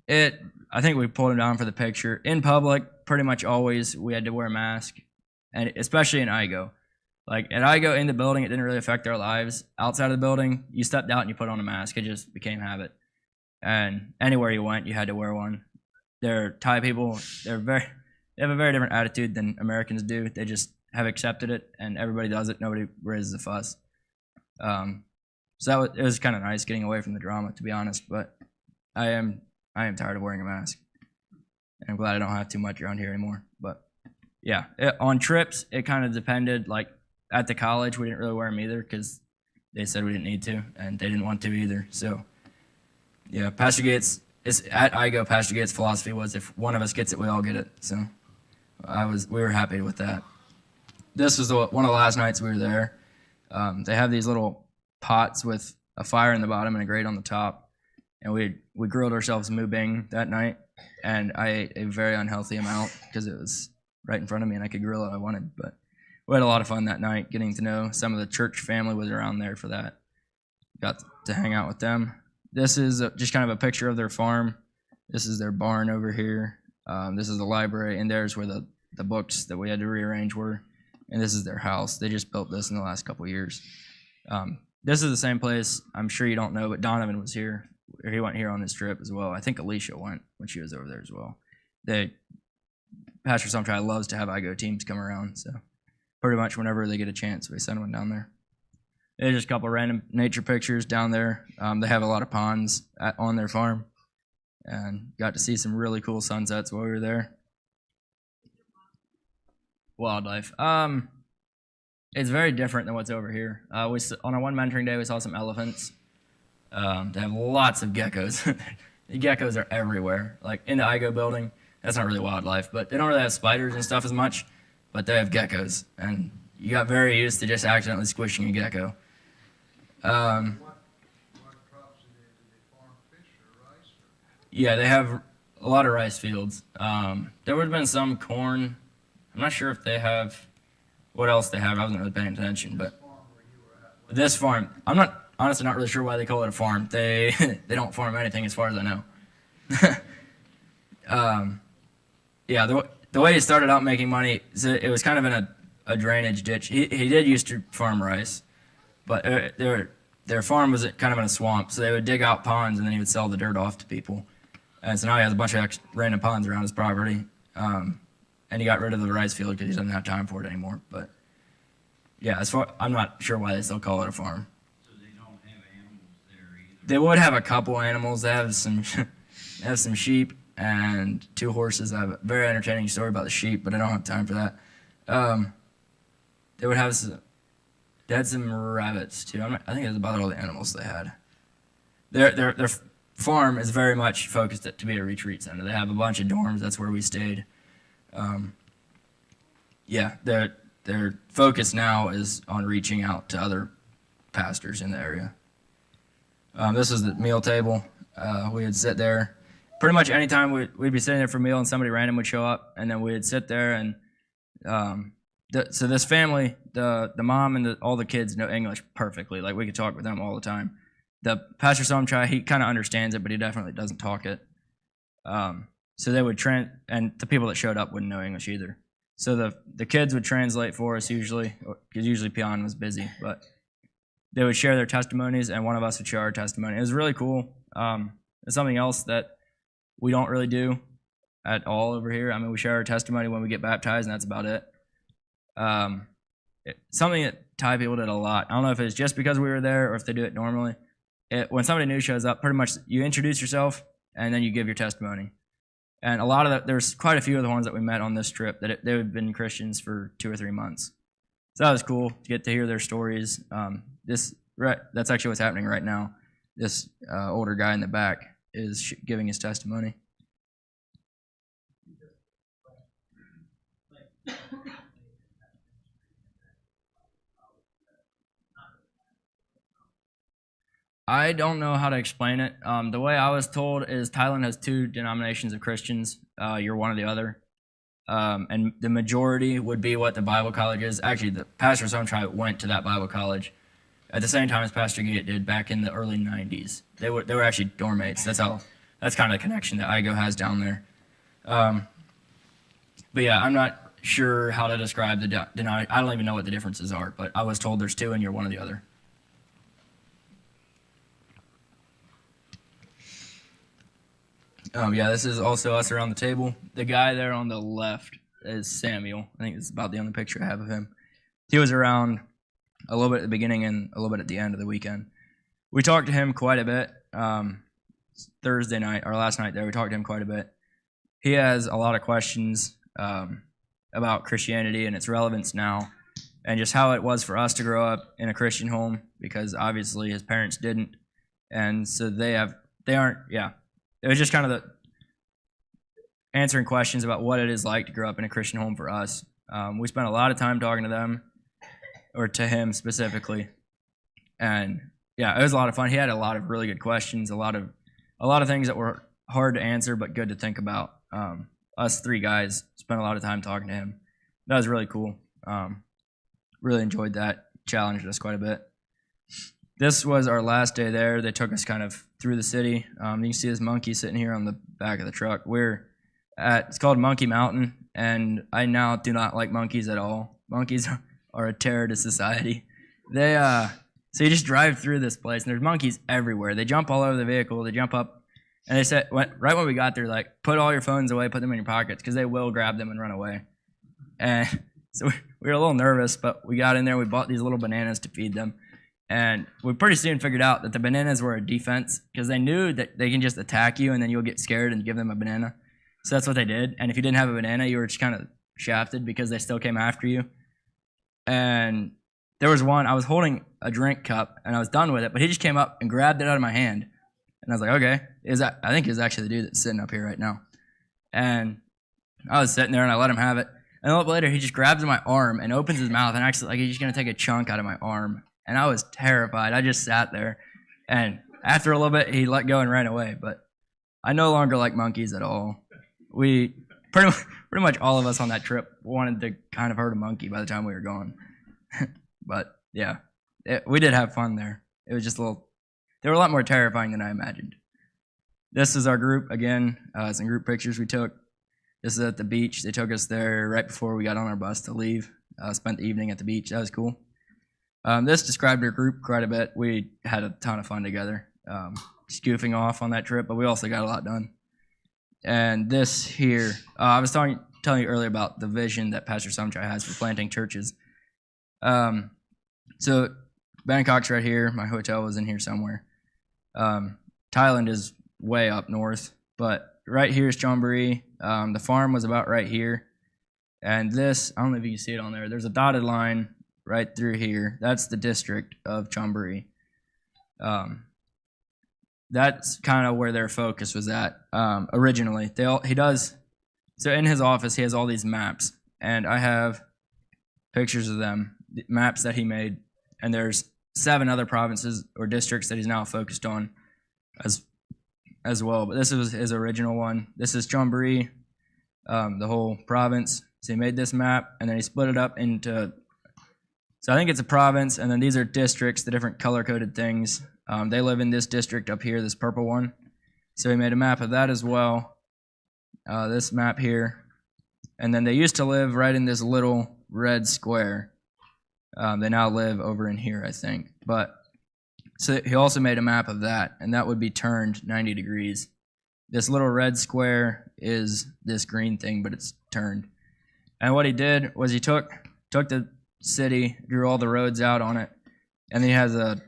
I think we pulled him down for the picture. In public, pretty much always we had to wear a mask, and especially in IGO. Like at IGO in the building, it didn't really affect our lives. Outside of the building, you stepped out and you put on a mask. It just became habit. And anywhere you went, you had to wear one. They're Thai people. They have a very different attitude than Americans do. They just have accepted it, and everybody does it. Nobody raises a fuss. So it was kind of nice getting away from the drama, to be honest. But I am tired of wearing a mask. And I'm glad I don't have too much around here anymore. But yeah, on trips, it kind of depended. Like at the college, we didn't really wear them either because they said we didn't need to, and they didn't want to either. So yeah, Pastor Gates, at IGO, Pastor Gates' philosophy was if one of us gets it, we all get it. So we were happy with that. This was one of the last nights we were there. They have these little pots with a fire in the bottom and a grate on the top, and we grilled ourselves mubing that night, and I ate a very unhealthy amount because it was right in front of me and I could grill it if I wanted. But we had a lot of fun that night, getting to know some of the church family was around there for that. Got to hang out with them. This is just kind of a picture of their farm. This is their barn over here. This is the library, and there's where the books that we had to rearrange were. And this is their house. They just built this in the last couple of years. This is the same place. I'm sure you don't know, but Donovan was here. He went here on his trip as well. I think Alicia went when she was over there as well. Pastor Somchai loves to have IGO teams come around, so pretty much whenever they get a chance, we send one down there. There's just a couple of random nature pictures down there. They have a lot of ponds on their farm, and got to see some really cool sunsets while we were there. Wildlife. It's very different than what's over here. On our one mentoring day, we saw some elephants. They have lots of geckos. The geckos are everywhere. Like in the IGO building, that's not really wildlife, but they don't really have spiders and stuff as much, but they have geckos, and you got very used to just accidentally squishing a gecko. What crops do they farm fish or rice? Yeah, they have a lot of rice fields. There would have been some corn. I'm not sure if they have what else they have. I wasn't really paying attention, but this farm, I'm honestly not really sure why they call it a farm. They don't farm anything as far as I know. Yeah, the way he started out making money, it was kind of in a drainage ditch. He did used to farm rice, but their farm was kind of in a swamp, so they would dig out ponds and then he would sell the dirt off to people. And so now he has a bunch of random ponds around his property. And he got rid of the rice field because he doesn't have time for it anymore. But yeah, I'm not sure why they still call it a farm. So they don't have animals there either? They would have a couple animals. They have some sheep and 2 horses. I have a very entertaining story about the sheep, but I don't have time for that. They had some rabbits too. I think that's about all the animals they had. Their farm is very much focused to be a retreat center. They have a bunch of dorms. That's where we stayed. Yeah, their focus now is on reaching out to other pastors in the area. This is the meal table. We would sit there. Pretty much anytime we'd be sitting there for a meal and somebody random would show up, and then we'd sit there and So this family, the mom and all the kids know English perfectly. Like we could talk with them all the time. The Pastor Somchai, he kind of understands it, but he definitely doesn't talk it. So they would and the people that showed up wouldn't know English either. So the kids would translate for us usually, because usually Pion was busy, but they would share their testimonies, and one of us would share our testimony. It was really cool. It's something else that we don't really do at all over here. I mean, we share our testimony when we get baptized, and that's about it. Something that Thai people did a lot. I don't know if it's just because we were there or if they do it normally. When somebody new shows up, pretty much you introduce yourself, and then you give your testimony. And a lot of there's quite a few of the ones that we met on this trip that they had been Christians for 2 or 3 months. So that was cool to get to hear their stories. That's actually what's happening right now. This older guy in the back is giving his testimony. I don't know how to explain it. The way I was told is Thailand has 2 denominations of Christians. You're one or the other. And the majority would be what the Bible college is. Actually, the Pastor Somchai went to that Bible college at the same time as Pastor Gate did back in the early 90s. They were actually dorm mates. That's kind of the connection that IGO has down there. But yeah, I'm not sure how to describe the denomination. I don't even know what the differences are, but I was told there's 2 and you're one or the other. Yeah, this is also us around the table. The guy there on the left is Samuel. I think it's about the only picture I have of him. He was around a little bit at the beginning and a little bit at the end of the weekend. We talked to him quite a bit. Thursday night, our last night there, we talked to him quite a bit. He has a lot of questions about Christianity and its relevance now, and just how it was for us to grow up in a Christian home, because obviously his parents didn't, and so they aren't. It was just kind of the answering questions about what it is like to grow up in a Christian home for us. We spent a lot of time talking to them, or to him specifically, and yeah, it was a lot of fun. He had a lot of really good questions, a lot of things that were hard to answer but good to think about. Us 3 guys spent a lot of time talking to him. That was really cool. Really enjoyed that. Challenged us quite a bit. This was our last day there. They took us kind of through the city. You can see this monkey sitting here on the back of the truck. It's called Monkey Mountain, and I now do not like monkeys at all. Monkeys are a terror to society. So you just drive through this place, and there's monkeys everywhere. They jump all over the vehicle. They jump up, and they said, right when we got there, like, put all your phones away, put them in your pockets, because they will grab them and run away. And so we were a little nervous, but we got in there. We bought these little bananas to feed them. And we pretty soon figured out that the bananas were a defense, because they knew that they can just attack you and then you'll get scared and give them a banana. So that's what they did. And if you didn't have a banana, you were just kind of shafted because they still came after you. And there was one, I was holding a drink cup and I was done with it, but he just came up and grabbed it out of my hand. And I was like, okay, I think it's actually the dude that's sitting up here right now. And I was sitting there and I let him have it. And a little bit later, he just grabs my arm and opens his mouth and actually like he's just going to take a chunk out of my arm. And I was terrified. I just sat there. And after a little bit, he let go and ran away. But I no longer like monkeys at all. We pretty much all of us on that trip wanted to kind of hurt a monkey by the time we were gone. But yeah, we did have fun there. It was just they were a lot more terrifying than I imagined. This is our group again. Some group pictures we took. This is at the beach. They took us there right before we got on our bus to leave. Spent the evening at the beach. That was cool. This described our group quite a bit. We had a ton of fun together, just goofing off on that trip, but we also got a lot done. And this here, I was telling you earlier about the vision that Pastor Somchai has for planting churches. So Bangkok's right here. My hotel was in here somewhere. Thailand is way up north, but right here is Chonburi. The farm was about right here. And this, I don't know if you can see it on there. There's a dotted line right through here. That's the district of Chonburi. That's kind of where their focus was at originally. So in his office, he has all these maps, and I have pictures of them, maps that he made, and there's 7 other provinces or districts that he's now focused on as well. But this was his original one. This is Chonburi. the whole province. So he made this map, and then he split it up into, so I think it's a province, and then these are districts, the different color-coded things. They live in this district up here, this purple one. So he made a map of that as well, this map here. And then they used to live right in this little red square. They now live over in here, I think. But so he also made a map of that, and that would be turned 90 degrees. This little red square is this green thing, but it's turned. And what he did was he took the city, drew all the roads out on it, and then he has a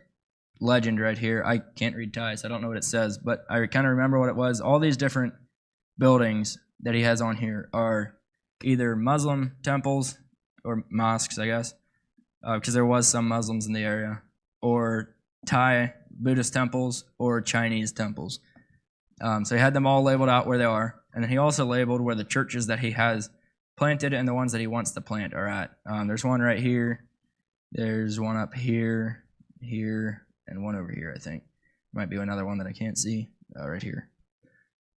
legend right here. I can't read Thai, so I don't know what it says, but I kind of remember what it was. All these different buildings that he has on here are either Muslim temples or mosques, I guess, because there was some Muslims in the area, or Thai Buddhist temples or Chinese temples. So he had them all labeled out where they are, and then he also labeled where the churches that he has planted and the ones that he wants to plant are at. There's one right here, there's one up here, here, and one over here, I think. Might be another one that I can't see right here.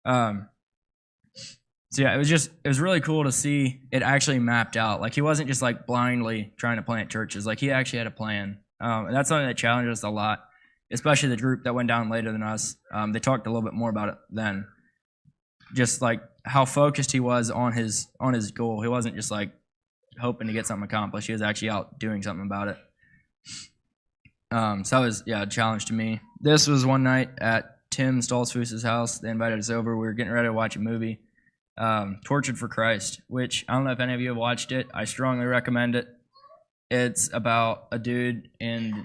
So yeah, it was really cool to see it actually mapped out. Like, he wasn't just like blindly trying to plant churches. Like, he actually had a plan. And that's something that challenged us a lot, especially the group that went down later than us. They talked a little bit more about it then. Just like how focused he was on his goal. He wasn't just like hoping to get something accomplished. He was actually out doing something about it. So that was, a challenge to me. This was one night at Tim Stoltzfus's house. They invited us over. We were getting ready to watch a movie, Tortured for Christ, which I don't know if any of you have watched it. I strongly recommend it. It's about a dude in,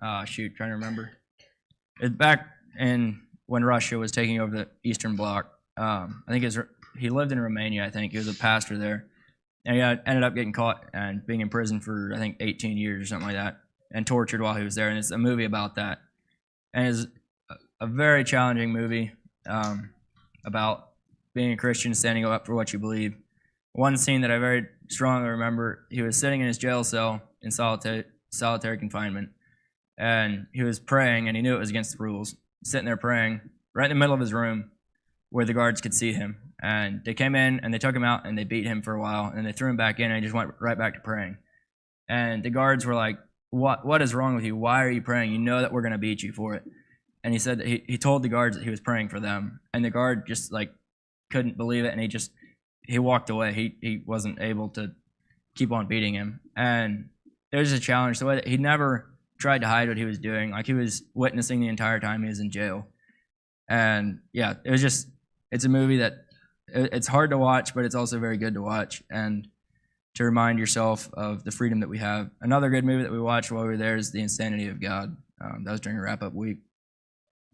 trying to remember. It's back in when Russia was taking over the Eastern Bloc. I think he lived in Romania, I think. He was a pastor there. And he ended up getting caught and being in prison for, I think, 18 years or something like that, and tortured while he was there. And it's a movie about that. And it's a very challenging movie about being a Christian, standing up for what you believe. One scene that I very strongly remember, he was sitting in his jail cell in solitary confinement, and he was praying, and he knew it was against the rules, sitting there praying right in the middle of his room where the guards could see him. And they came in, and they took him out, and they beat him for a while, and they threw him back in, and he just went right back to praying. And the guards were like, what is wrong with you? Why are you praying? You know that we're going to beat you for it. And he said that he told the guards that he was praying for them, and the guard just like couldn't believe it, and he walked away. He wasn't able to keep on beating him. And it was a challenge, the way that he never tried to hide what he was doing. Like, he was witnessing the entire time he was in jail. And yeah, it's a movie that it's hard to watch, but it's also very good to watch and to remind yourself of the freedom that we have. Another good movie that we watched while we were there is The Insanity of God. That was during a wrap-up week.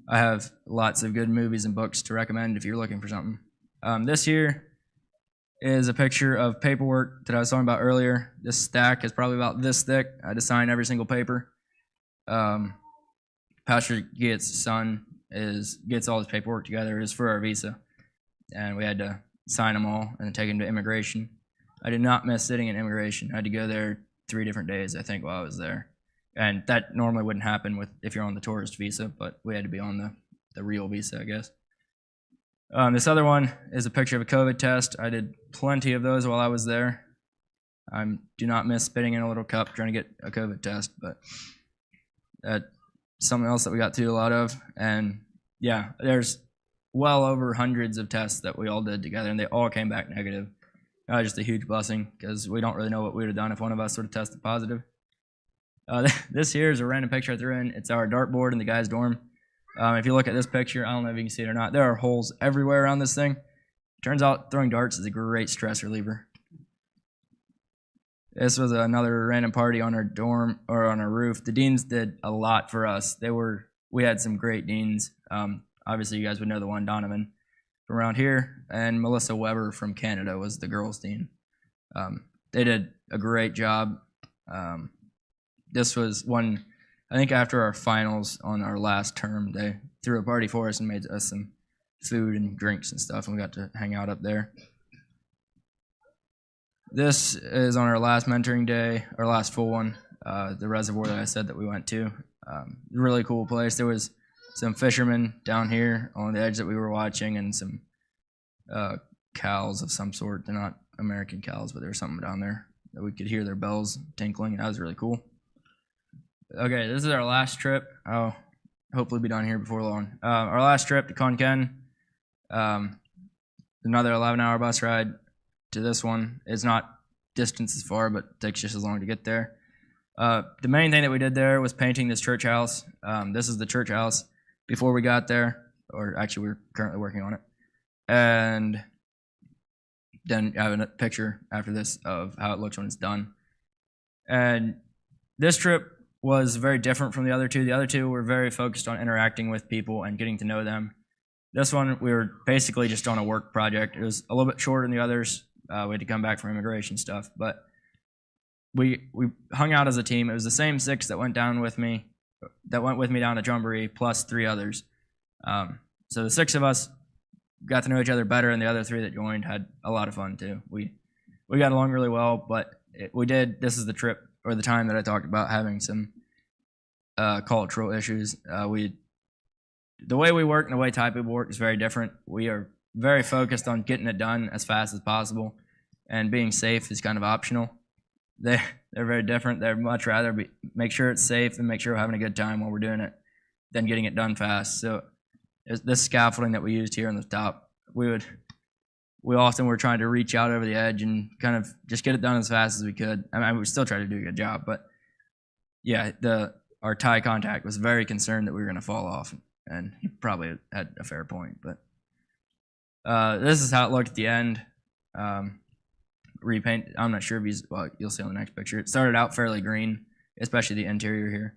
I have lots of good movies and books to recommend if you're looking for something. This here is a picture of paperwork that I was talking about earlier. This stack is probably about this thick. I had to sign every single paper. Pastor Giet's son gets all his paperwork together. It's for our visa, and we had to sign them all and take them to immigration. I did not miss sitting in immigration. I had to go there 3 different days, I think, while I was there. And that normally wouldn't happen if you're on the tourist visa, but we had to be on the real visa, I guess. This other one is a picture of a COVID test. I did plenty of those while I was there. I do not miss spitting in a little cup trying to get a COVID test, but that's something else that we got through a lot of. And yeah, there's well over hundreds of tests that we all did together, and they all came back negative. That was just a huge blessing, because we don't really know what we would have done if one of us would have tested positive. This here is a random picture I threw in. It's our dartboard in the guy's dorm. If you look at this picture, I don't know if you can see it or not, there are holes everywhere around this thing. Turns out throwing darts is a great stress reliever. This was another random party on our dorm, or on our roof. The deans did a lot for us. We had some great deans. Obviously, you guys would know the one, Donovan, from around here, and Melissa Weber from Canada was the girls' dean. They did a great job. This was one, I think after our finals on our last term, they threw a party for us and made us some food and drinks and stuff, and we got to hang out up there. This is on our last mentoring day, our last full one, the reservoir that I said that we went to. Really cool place. There was some fishermen down here on the edge that we were watching, and some cows of some sort. They're not American cows, but there's something down there that we could hear their bells tinkling, and that was really cool. Okay, this is our last trip. Oh, hopefully be done here before long. Our last trip to Khon Kaen. Another 11-hour bus ride to this one. It's not distance as far, but it takes just as long to get there. The main thing that we did there was painting this church house. This is the church house before we got there, or actually we're currently working on it. And then I have a picture after this of how it looks when it's done. And this trip was very different from the other two. The other two were very focused on interacting with people and getting to know them. This one, we were basically just on a work project. It was a little bit shorter than the others. We had to come back from immigration stuff, but we hung out as a team. It was the same 6 that went with me down to Jamboree, plus 3 others. So the 6 of us got to know each other better, and the other 3 that joined had a lot of fun too. We got along really well, but this is the trip, or the time that I talked about having some cultural issues. The way we work and the way Thai people work is very different. We are very focused on getting it done as fast as possible, and being safe is kind of optional. They're very different. They'd much rather make sure it's safe and make sure we're having a good time while we're doing it than getting it done fast. So this scaffolding that we used here on the top, we often were trying to reach out over the edge and kind of just get it done as fast as we could. I mean, we still try to do a good job, but yeah, our Thai contact was very concerned that we were going to fall off, and he probably had a fair point. But this is how it looked at the end. Repaint. I'm not sure if you'll see on the next picture. It started out fairly green, especially the interior here,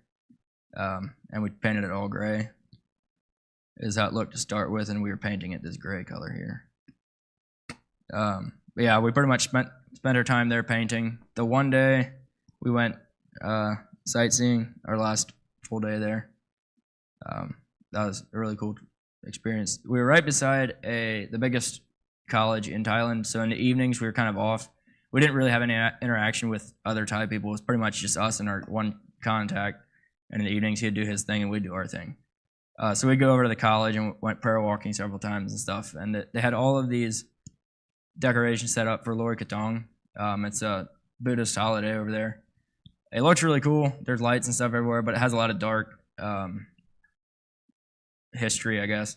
and we painted it all gray. Is how it looked to start with, and we were painting it this gray color here. But yeah, we pretty much spent our time there painting. The one day we went sightseeing, our last full day there. That was a really cool experience. We were right beside the biggest college in Thailand, so in the evenings we were kind of off. We didn't really have any interaction with other Thai people. It was pretty much just us and our one contact, and in the evenings he'd do his thing and we'd do our thing. So we'd go over to the college and went prayer walking several times and stuff, and they had all of these decorations set up for Lori Katong. It's a Buddhist holiday over there. It looks really cool. There's lights and stuff everywhere, but it has a lot of dark history, I guess.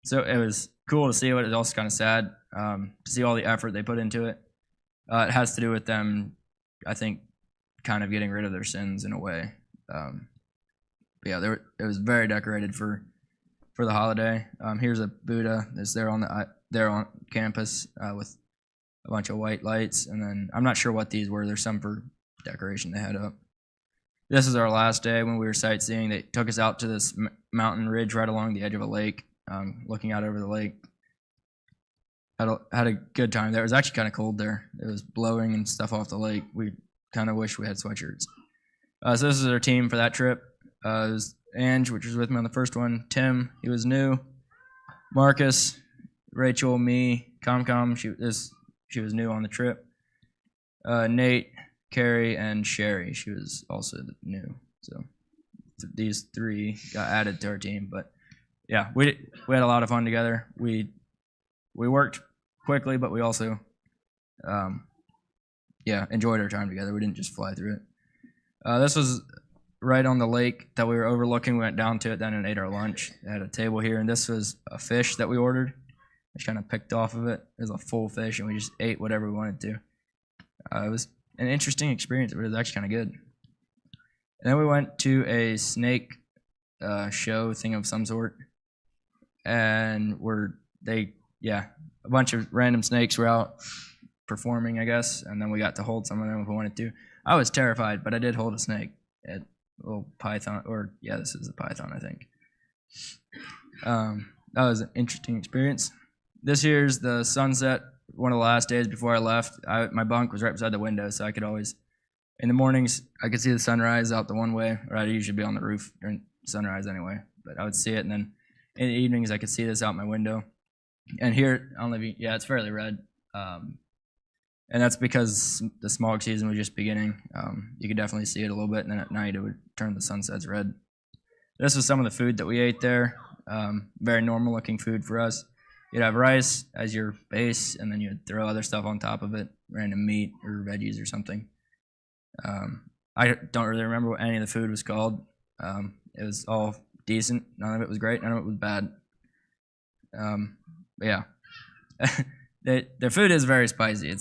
So it was cool to see, but it was also kind of sad to see all the effort they put into it. It has to do with them, I think, kind of getting rid of their sins in a way. Yeah, it was very decorated for the holiday. Here's a Buddha that's there on campus with a bunch of white lights, and then I'm not sure what these were. There's some for decoration they had up. This is our last day when we were sightseeing. They took us out to this mountain ridge right along the edge of a lake, looking out over the lake. Had a good time there. It was actually kind of cold there. It was blowing and stuff off the lake. We kind of wish we had sweatshirts. So this is our team for that trip. It was Ange, which was with me on the first one. Tim, he was new. Marcus, Rachel, me, Comcom, she was new on the trip. Nate, Carrie, and Sherry, she was also new. So these 3 got added to our team. But yeah, we had a lot of fun together. We worked quickly, but we also enjoyed our time together. We didn't just fly through it. This was right on the lake that we were overlooking. We went down to it then and ate our lunch. They had a table here, and this was a fish that we ordered. I just kind of picked off of it. It was a full fish, and we just ate whatever we wanted to. It was an interesting experience, but it was actually kind of good. And then we went to a snake show thing of some sort, and a bunch of random snakes were out performing, I guess, and then we got to hold some of them if we wanted to. I was terrified, but I did hold a snake, a little python, this is a python, I think. That was an interesting experience. This year's the sunset, one of the last days before I left. My bunk was right beside the window, so I could always, in the mornings, I could see the sunrise out the one way, or I'd usually be on the roof during sunrise anyway, but I would see it, and then in the evenings I could see this out my window. And here, it's fairly red. And that's because the smog season was just beginning. You could definitely see it a little bit, and then at night it would turn the sunsets red. This was some of the food that we ate there. Very normal looking food for us. you'd have rice as your base, and then you'd throw other stuff on top of it, random meat or veggies or something. I don't really remember what any of the food was called. It was all decent. None of it was great. None of it was bad. But yeah, their food is very spicy.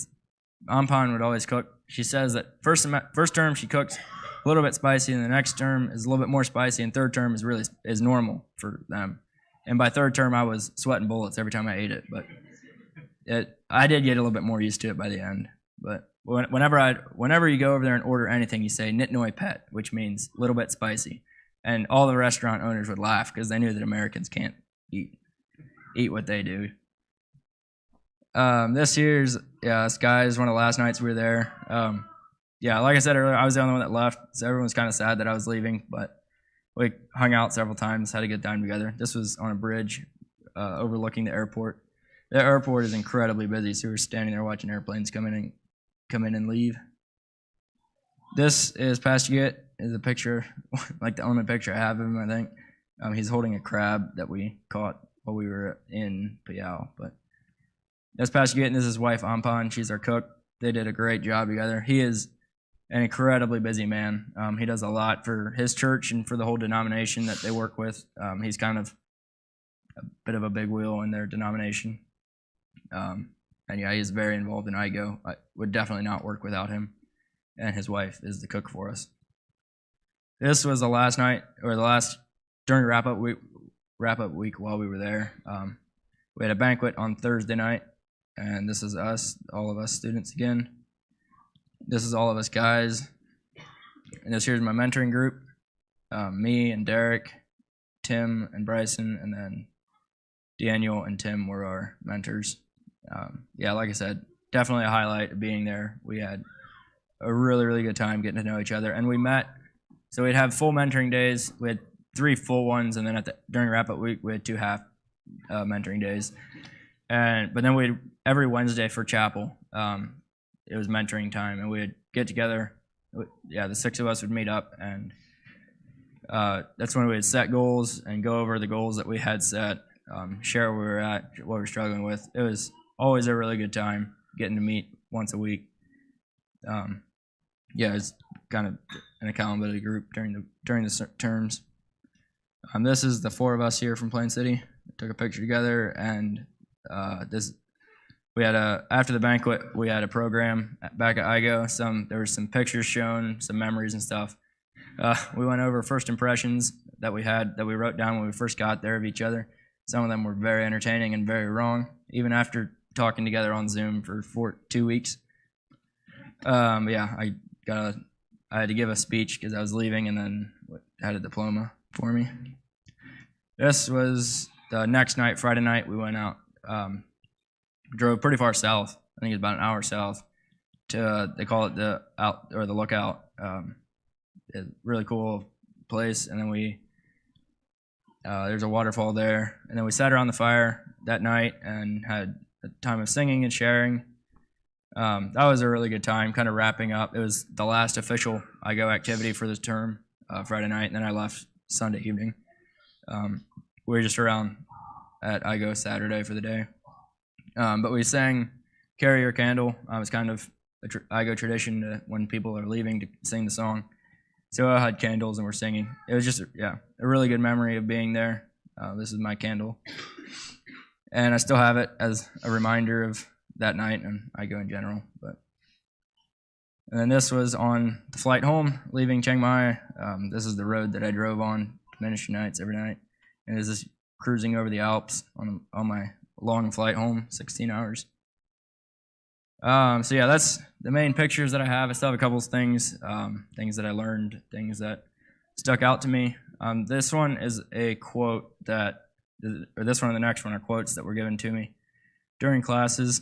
Ampan would always cook. She says that first term she cooks a little bit spicy, and the next term is a little bit more spicy, and third term is normal for them. And by third term, I was sweating bullets every time I ate it. But I did get a little bit more used to it by the end. But whenever you go over there and order anything, you say "nit noi pet," which means a little bit spicy, and all the restaurant owners would laugh because they knew that Americans can't eat what they do. This guy is one of the last nights we were there. Like I said earlier, I was the only one that left, so everyone was kind of sad that I was leaving, but we hung out several times, had a good time together. This was on a bridge overlooking the airport. The airport is incredibly busy, so we were standing there watching airplanes come in and leave. This is Pastor Git, is a picture, like the only picture I have of him, I think. He's holding a crab that we caught while we were in Payao. But that's Pastor Git, and this is his wife, Ampan. She's our cook. They did a great job together. He is an incredibly busy man. He does a lot for his church and for the whole denomination that they work with. He's kind of a bit of a big wheel in their denomination. He's very involved in IGO. I would definitely not work without him. And his wife is the cook for us. This was the last night, or during wrap-up week while we were there. We had a banquet on Thursday night, and this is us, all of us students again. This is all of us guys. And this here's my mentoring group. Me and Derek, Tim and Bryson, and then Daniel and Tim were our mentors. Like I said, definitely a highlight of being there. We had a really, really good time getting to know each other. And we met, so we'd have full mentoring days. We had 3 full ones, and then during wrap-up week, we had 2 half mentoring days. But then every Wednesday for chapel, it was mentoring time, and we'd get together. The 6 of us would meet up, and that's when we'd set goals and go over the goals that we had set, share where we were at, what we were struggling with. It was always a really good time getting to meet once a week. It's kind of an accountability group during the terms. This is the 4 of us here from Plain City. We took a picture together, and after the banquet, we had a program back at IGO. There were some pictures shown, some memories and stuff. We went over first impressions that we wrote down when we first got there of each other. Some of them were very entertaining and very wrong, even after talking together on Zoom for 2 weeks. I had to give a speech because I was leaving, and then had a diploma for me. This was the next night, Friday night. We went out, drove pretty far south. I think it's about an hour south to they call it the lookout. It's a really cool place, and then there's a waterfall there, and then we sat around the fire that night and had a time of singing and sharing. That was a really good time, kind of wrapping up. It was the last official IGO activity for this term, Friday night, and then I left Sunday evening. We were just around at IGO Saturday for the day. But we sang Carry Your Candle. It's kind of IGO tradition when people are leaving to sing the song. So I had candles and we're singing. It was just, a really good memory of being there. This is my candle. And I still have it as a reminder of that night and IGO in general. And then this was on the flight home, leaving Chiang Mai. This is the road that I drove on ministry nights every night. And this is cruising over the Alps on my long flight home, 16 hours. That's the main pictures that I have. I still have a couple of things that I learned, things that stuck out to me. This one is a quote this one and the next one are quotes that were given to me during classes.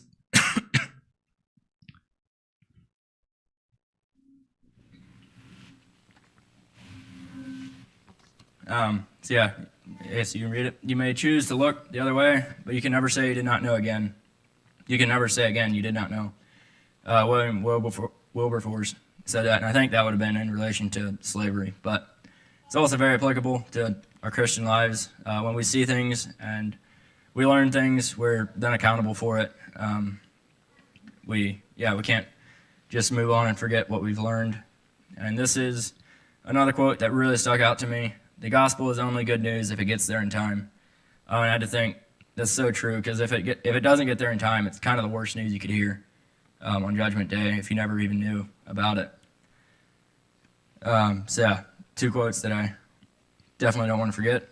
So you can read it. You may choose to look the other way, but you can never say you did not know again. You can never say again you did not know. William Wilberforce said that, and I think that would have been in relation to slavery, but it's also very applicable to our Christian lives. When we see things and we learn things, we're then accountable for it. We can't just move on and forget what we've learned. And this is another quote that really stuck out to me. The gospel is only good news if it gets there in time. And I had to think, that's so true, because if it doesn't get there in time, it's kind of the worst news you could hear on Judgment Day if you never even knew about it. So yeah, two quotes that I definitely don't want to forget.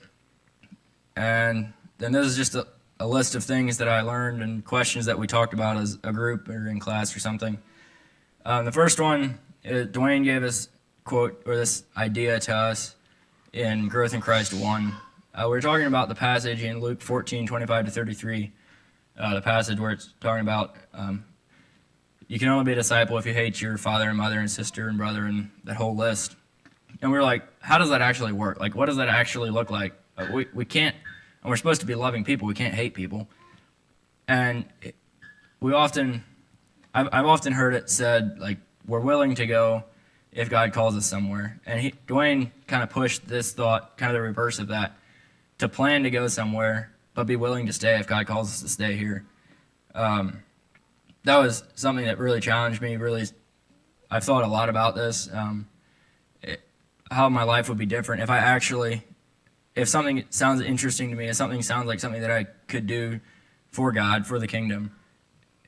And then this is just a list of things that I learned and questions that we talked about as a group or in class or something. The first one, Dwayne gave us quote or this idea to us in Growth in Christ 1. We're talking about the passage in Luke 14:25-33, the passage where it's talking about you can only be a disciple if you hate your father and mother and sister and brother and that whole list. And we were like, how does that actually work? Like, what does that actually look like? We can't, and we're supposed to be loving people. We can't hate people. And I've often heard it said, like, we're willing to go if God calls us somewhere. And Dwayne kind of pushed this thought, kind of the reverse of that, to plan to go somewhere, but be willing to stay if God calls us to stay here. That was something that really challenged me. I've thought a lot about this, how my life would be different if something sounds interesting to me, if something sounds like something that I could do for God, for the kingdom.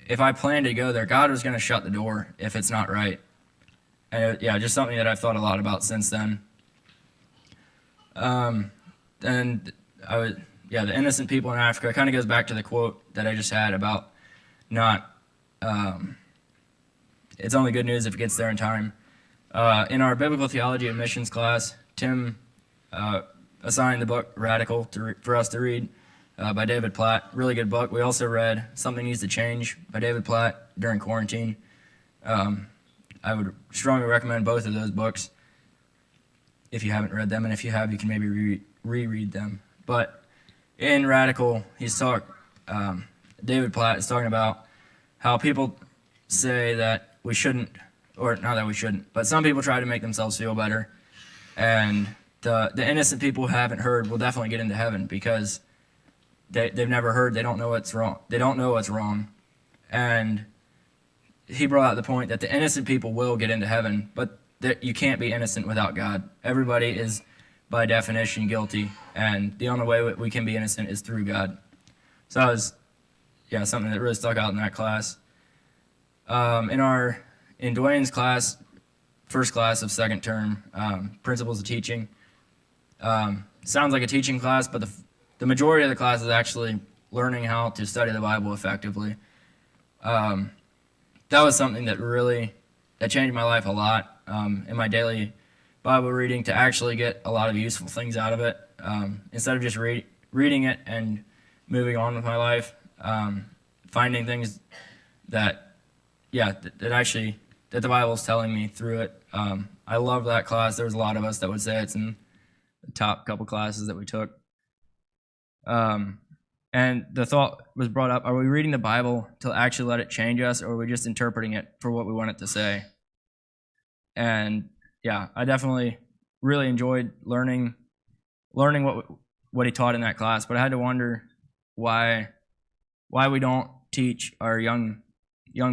If I planned to go there, God was going to shut the door if it's not right. And just something that I've thought a lot about since then. And the innocent people in Africa kind of goes back to the quote that I just had about it's only good news if it gets there in time. In our biblical theology and missions class, Tim assigned the book Radical for us to read by David Platt. Really good book. We also read Something Needs to Change by David Platt during quarantine. I would strongly recommend both of those books if you haven't read them, and if you have, you can maybe reread them. But in Radical, David Platt is talking about how people say that we shouldn't, or not that we shouldn't, but some people try to make themselves feel better, and the innocent people who haven't heard will definitely get into heaven because they've never heard, they don't know what's wrong. They don't know what's wrong. And he brought out the point that the innocent people will get into heaven, but that you can't be innocent without God. Everybody is, by definition, guilty, and the only way we can be innocent is through God. So that was, something that really stuck out in that class. In Dwayne's class, first class of second term, Principles of Teaching, sounds like a teaching class, but the majority of the class is actually learning how to study the Bible effectively. That was something that changed my life a lot in my daily Bible reading, to actually get a lot of useful things out of it. Instead of just reading it and moving on with my life, finding things that the Bible is telling me through it. I love that class. There was a lot of us that would say it's in the top couple classes that we took. And the thought was brought up, are we reading the Bible to actually let it change us, or are we just interpreting it for what we want it to say? And I definitely really enjoyed learning what he taught in that class, but I had to wonder why we don't teach our young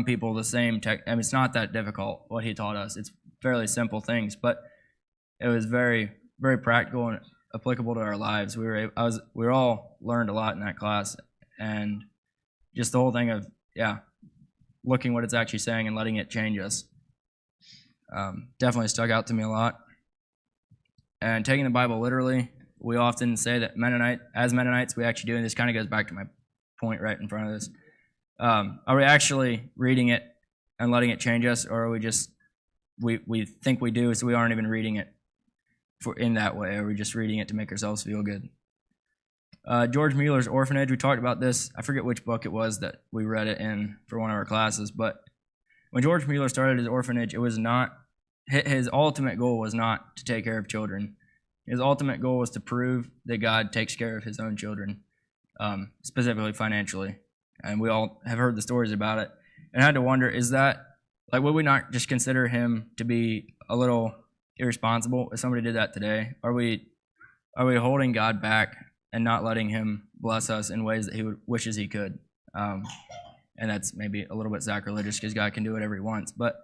people the same it's not that difficult what he taught us. It's fairly simple things, but it was very, very practical and applicable to our lives. We all learned a lot in that class, and just the whole thing of looking what it's actually saying and letting it change us definitely stuck out to me a lot. And taking the Bible literally, we often say that as Mennonites, we actually do, and this kind of goes back to my point right in front of this. Are we actually reading it and letting it change us, or are we just we think we do, so we aren't even reading it in that way? Are we just reading it to make ourselves feel good? George Mueller's Orphanage, we talked about this. I forget which book it was that we read it in for one of our classes, but when George Mueller started his orphanage, it was not, his ultimate goal was not to take care of children. His ultimate goal was to prove that God takes care of his own children, specifically financially. And we all have heard the stories about it. And I had to wonder, is that, would we not just consider him to be a little irresponsible if somebody did that today? Are we holding God back and not letting him bless us in ways that he wishes he could. And that's maybe a little bit sacrilegious because God can do whatever he wants. But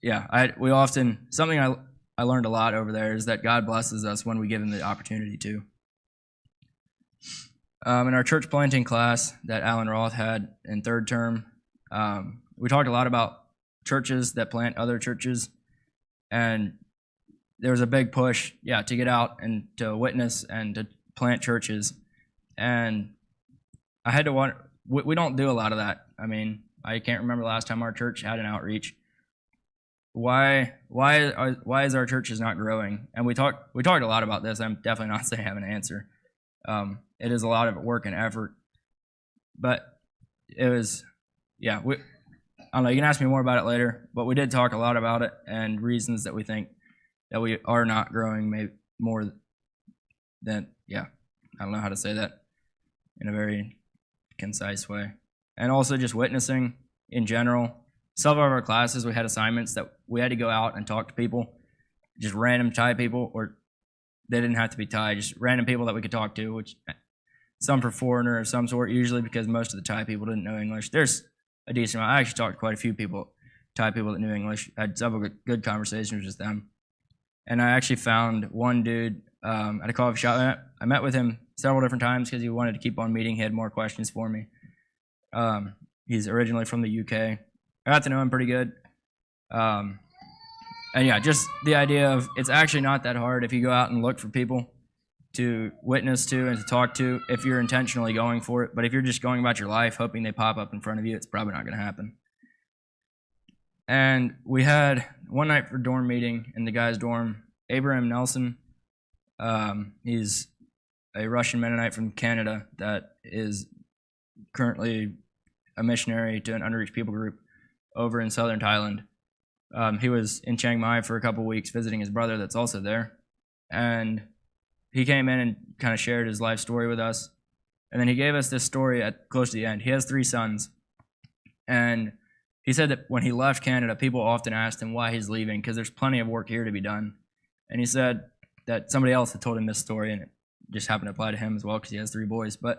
yeah, something I learned a lot over there is that God blesses us when we give him the opportunity to. In our church planting class that Alan Roth had in third term, we talked a lot about churches that plant other churches, and there was a big push, to get out and to witness and to plant churches. And I had to wonder, we don't do a lot of that. I mean, I can't remember the last time our church had an outreach. Why is our churches not growing? And we talked a lot about this. I'm definitely not saying I have an answer. It is a lot of work and effort, but it was, I don't know, you can ask me more about it later, but we did talk a lot about it and reasons that we think that we are not growing maybe more than, I don't know how to say that in a very concise way. And also just witnessing in general. Some of our classes, we had assignments that we had to go out and talk to people, just random Thai people, or they didn't have to be Thai, just random people that we could talk to, which some for foreigner of some sort, usually because most of the Thai people didn't know English. There's a decent amount. I actually talked to quite a few people, Thai people that knew English. I had several good conversations with them. And I actually found one dude at a coffee shop. I met with him several different times because he wanted to keep on meeting. He had more questions for me. He's originally from the UK. I got to know him pretty good. And just the idea of it's actually not that hard if you go out and look for people to witness to and to talk to if you're intentionally going for it. But if you're just going about your life hoping they pop up in front of you, it's probably not going to happen. And we had one night for dorm meeting in the guys' dorm, Abraham Nelson. He's a Russian Mennonite from Canada that is currently a missionary to an underreached people group over in southern Thailand. He was in Chiang Mai for a couple weeks visiting his brother that's also there. And he came in and kind of shared his life story with us. And then he gave us this story at close to the end. He has 3 sons. And he said that when he left Canada, people often asked him why he's leaving because there's plenty of work here to be done. And he said that somebody else had told him this story, and it just happened to apply to him as well because he has 3 boys. But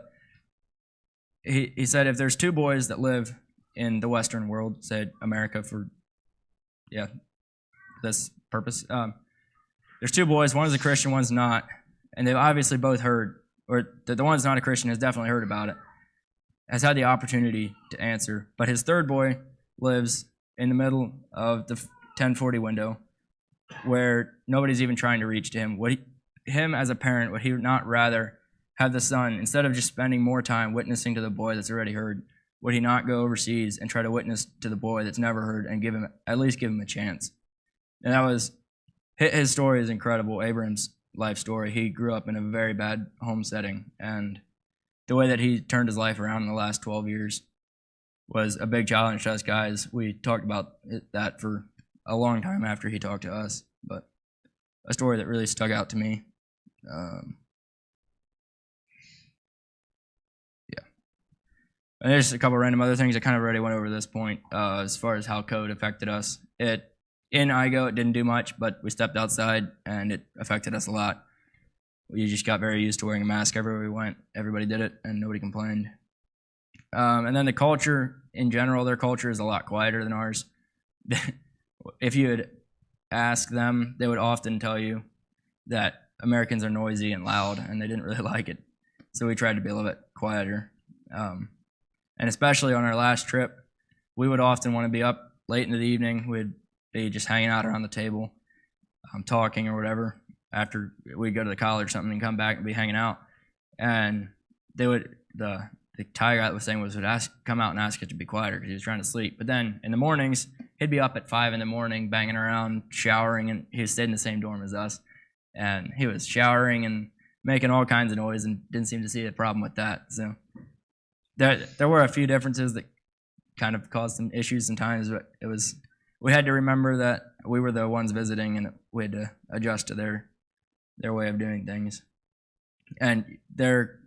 he said if there's 2 boys that live in the Western world, say America for this purpose, there's 2 boys, one is a Christian, one's not, and they've obviously both heard, or the one that's not a Christian has definitely heard about it, has had the opportunity to answer, but his 3rd boy lives in the middle of the 1040 window where nobody's even trying to reach to him. Him as a parent, would he not rather have the son, instead of just spending more time witnessing to the boy that's already heard, would he not go overseas and try to witness to the boy that's never heard and at least give him a chance? And that was, his story is incredible, Abraham's life story. He grew up in a very bad home setting, and the way that he turned his life around in the last 12 years was a big challenge to us guys. We talked about that for a long time after he talked to us, but a story that really stuck out to me. And there's a couple random other things. I kind of already went over this point as far as how COVID affected us. In IGO, it didn't do much, but we stepped outside, and it affected us a lot. We just got very used to wearing a mask everywhere we went. Everybody did it, and nobody complained. And then the culture, in general, their culture is a lot quieter than ours. If you would ask them, they would often tell you that Americans are noisy and loud, and they didn't really like it. So we tried to be a little bit quieter. And especially on our last trip, we would often want to be up late into the evening. We'd be just hanging out around the table, talking or whatever. After we'd go to the college or something and come back and be hanging out. And they would, the Thai guy that was saying would come out and ask us to be quieter because he was trying to sleep. But then in the mornings, he'd be up at 5 in the morning, banging around, showering, and he stayed in the same dorm as us. And he was showering and making all kinds of noise and didn't seem to see a problem with that. So there were a few differences that kind of caused some issues sometimes, but we had to remember that we were the ones visiting and we had to adjust to their way of doing things. And their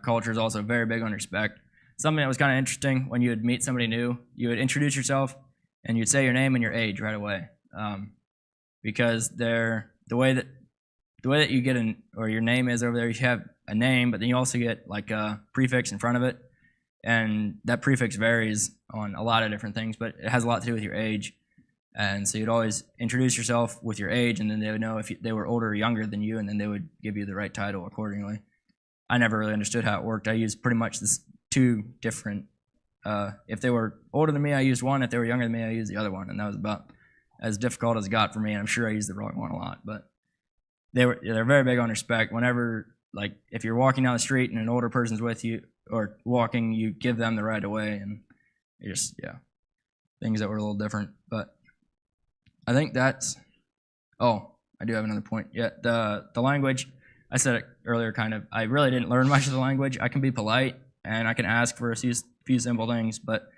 culture is also very big on respect. Something that was kind of interesting, when you would meet somebody new, you would introduce yourself and you'd say your name and your age right away. Because the way that the way that you get or your name is over there, you have a name, but then you also get like a prefix in front of it, and that prefix varies on a lot of different things, but it has a lot to do with your age. And so you'd always introduce yourself with your age, and then they would know if they were older or younger than you, and then they would give you the right title accordingly. I never really understood how it worked. I used pretty much this two different. If they were older than me, I used one. If they were younger than me, I used the other one, and that was about as difficult as it got for me. And I'm sure I used the wrong one a lot, but they're very big on respect. Whenever, like, if you're walking down the street and an older person's with you or walking, you give them the right of way, and just things that were a little different. But I think that's. Oh, I do have another point. Yeah, the language. I said it earlier, kind of. I really didn't learn much of the language. I can be polite and I can ask for a few simple things, but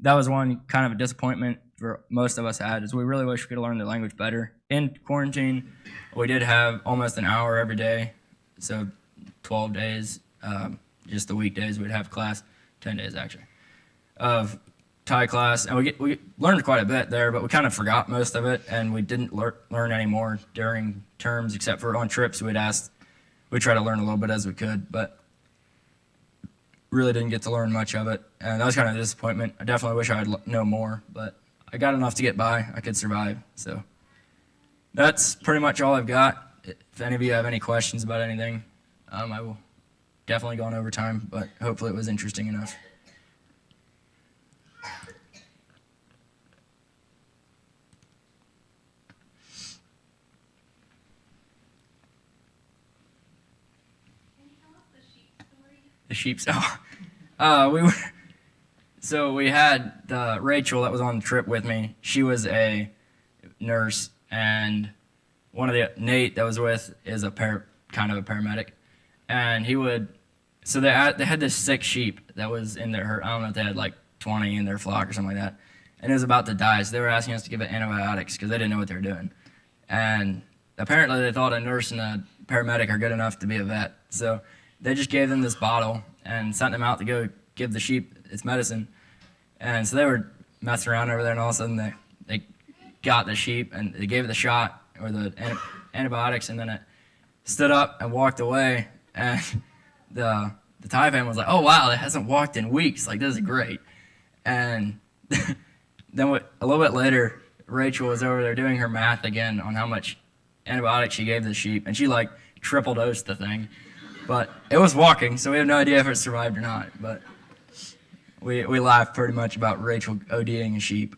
that was one kind of a disappointment for most of us had, is we really wish we could learn the language better. In quarantine, we did have almost an hour every day, so 12 days, just the weekdays we'd have class, 10 days actually, of Thai class, and we learned quite a bit there, but we kind of forgot most of it, and we didn't learn any more during terms, except for on trips we'd try to learn a little bit as we could, but really didn't get to learn much of it, and that was kind of a disappointment. I definitely wish I would know more, but I got enough to get by. I could survive, so that's pretty much all I've got. If any of you have any questions about anything, I will definitely go on over time, but hopefully it was interesting enough. The sheep. We had Rachel that was on the trip with me. She was a nurse, and Nate that was with is kind of a paramedic, and they had this sick sheep that was in their herd. I don't know if they had like 20 in their flock or something like that, and it was about to die. So they were asking us to give it antibiotics because they didn't know what they were doing, and apparently they thought a nurse and a paramedic are good enough to be a vet. So they just gave them this bottle and sent them out to go give the sheep its medicine. And so they were messing around over there, and all of a sudden they got the sheep and they gave it the shot or the antibiotics, and then it stood up and walked away. And the Thai family was like, "Oh wow, it hasn't walked in weeks. Like, this is great." And then a little bit later, Rachel was over there doing her math again on how much antibiotics she gave the sheep, and she like triple dosed the thing. But it was walking, so we have no idea if it survived or not. But we laughed pretty much about Rachel ODing a sheep.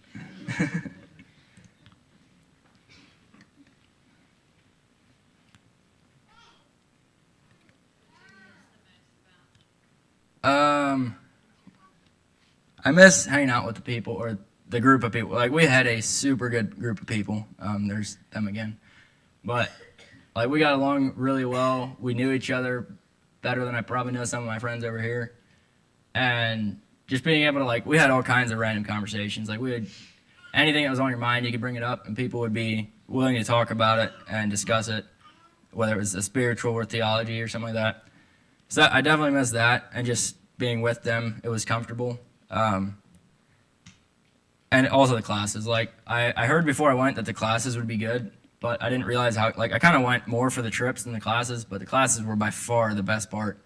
I miss hanging out with the people, or the group of people. Like, we had a super good group of people. There's them again. But like, we got along really well. We knew each other better than I probably know some of my friends over here. And just being able to, we had all kinds of random conversations. Like, we had anything that was on your mind, you could bring it up, and people would be willing to talk about it and discuss it, whether it was a spiritual or theology or something like that. So I definitely miss that, and just being with them, it was comfortable. And also the classes. Like, I heard before I went that the classes would be good, but I didn't realize how, I kind of went more for the trips than the classes, but the classes were by far the best part.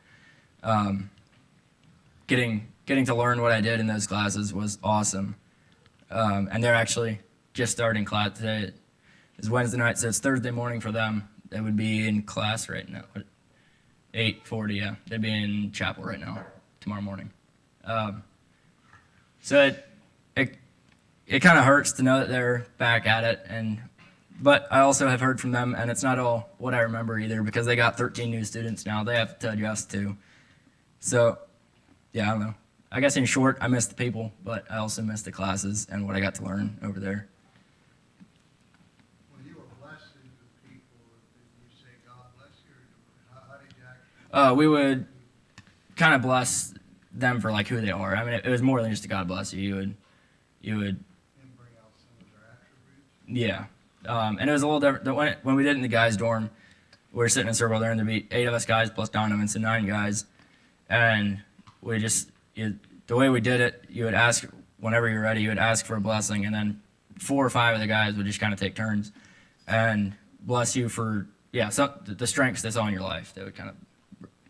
Getting to learn what I did in those classes was awesome. And they're actually just starting class today. It's Wednesday night, so it's Thursday morning for them. They would be in class right now. 8:40, yeah. They'd be in chapel right now, tomorrow morning. So it kind of hurts to know that they're back at it, but I also have heard from them, and it's not all what I remember either, because they got 13 new students now. They have to adjust to. So, yeah, I don't know. I guess in short, I miss the people, but I also miss the classes and what I got to learn over there. When you were blessing the people, did you say God bless you, or how did you actually? We would kind of bless them for who they are. I mean, it was more than just a God bless you. You would. And bring out some of their attributes. Yeah. And it was a little different. When we did it in the guys' dorm, we were sitting in a circle there, and there'd be 8 of us guys plus Donovan, so 9 guys. And we just, the way we did it, you would ask, whenever you're ready, you would ask for a blessing, and then 4 or 5 of the guys would just kind of take turns and bless you for yeah, so the strengths that's on your life, they would kind of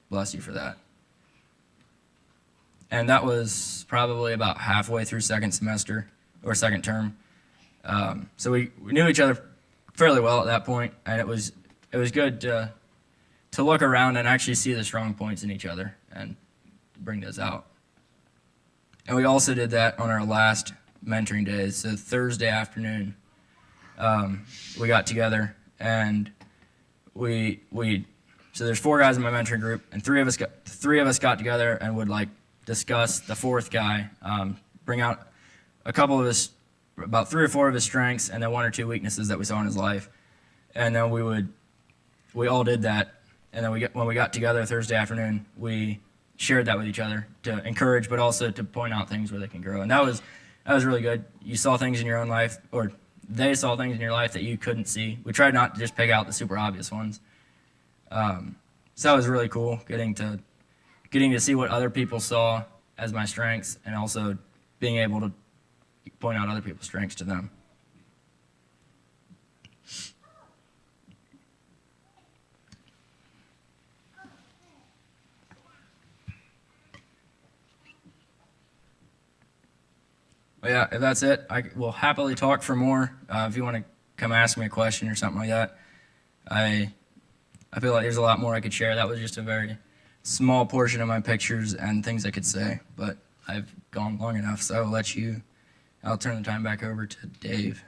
bless you for that. And that was probably about halfway through second semester or second term. So we knew each other fairly well at that point, and it was good to look around and actually see the strong points in each other and bring those out. And we also did that on our last mentoring days. So Thursday afternoon, we got together and so there's 4 guys in my mentoring group, and 3 of us got together and would like discuss the 4th guy, bring out a couple of about 3 or 4 of his strengths, and then 1 or 2 weaknesses that we saw in his life. And then we all did that. And then when we got together Thursday afternoon, we shared that with each other to encourage, but also to point out things where they can grow. And that was really good. You saw things in your own life, or they saw things in your life that you couldn't see. We tried not to just pick out the super obvious ones. So that was really cool, getting to see what other people saw as my strengths, and also being able to point out other people's strengths to them. But yeah, if that's it, I will happily talk for more. If you want to come ask me a question or something like that, I feel like there's a lot more I could share. That was just a very small portion of my pictures and things I could say, but I've gone long enough, so I'll turn the time back over to Dave.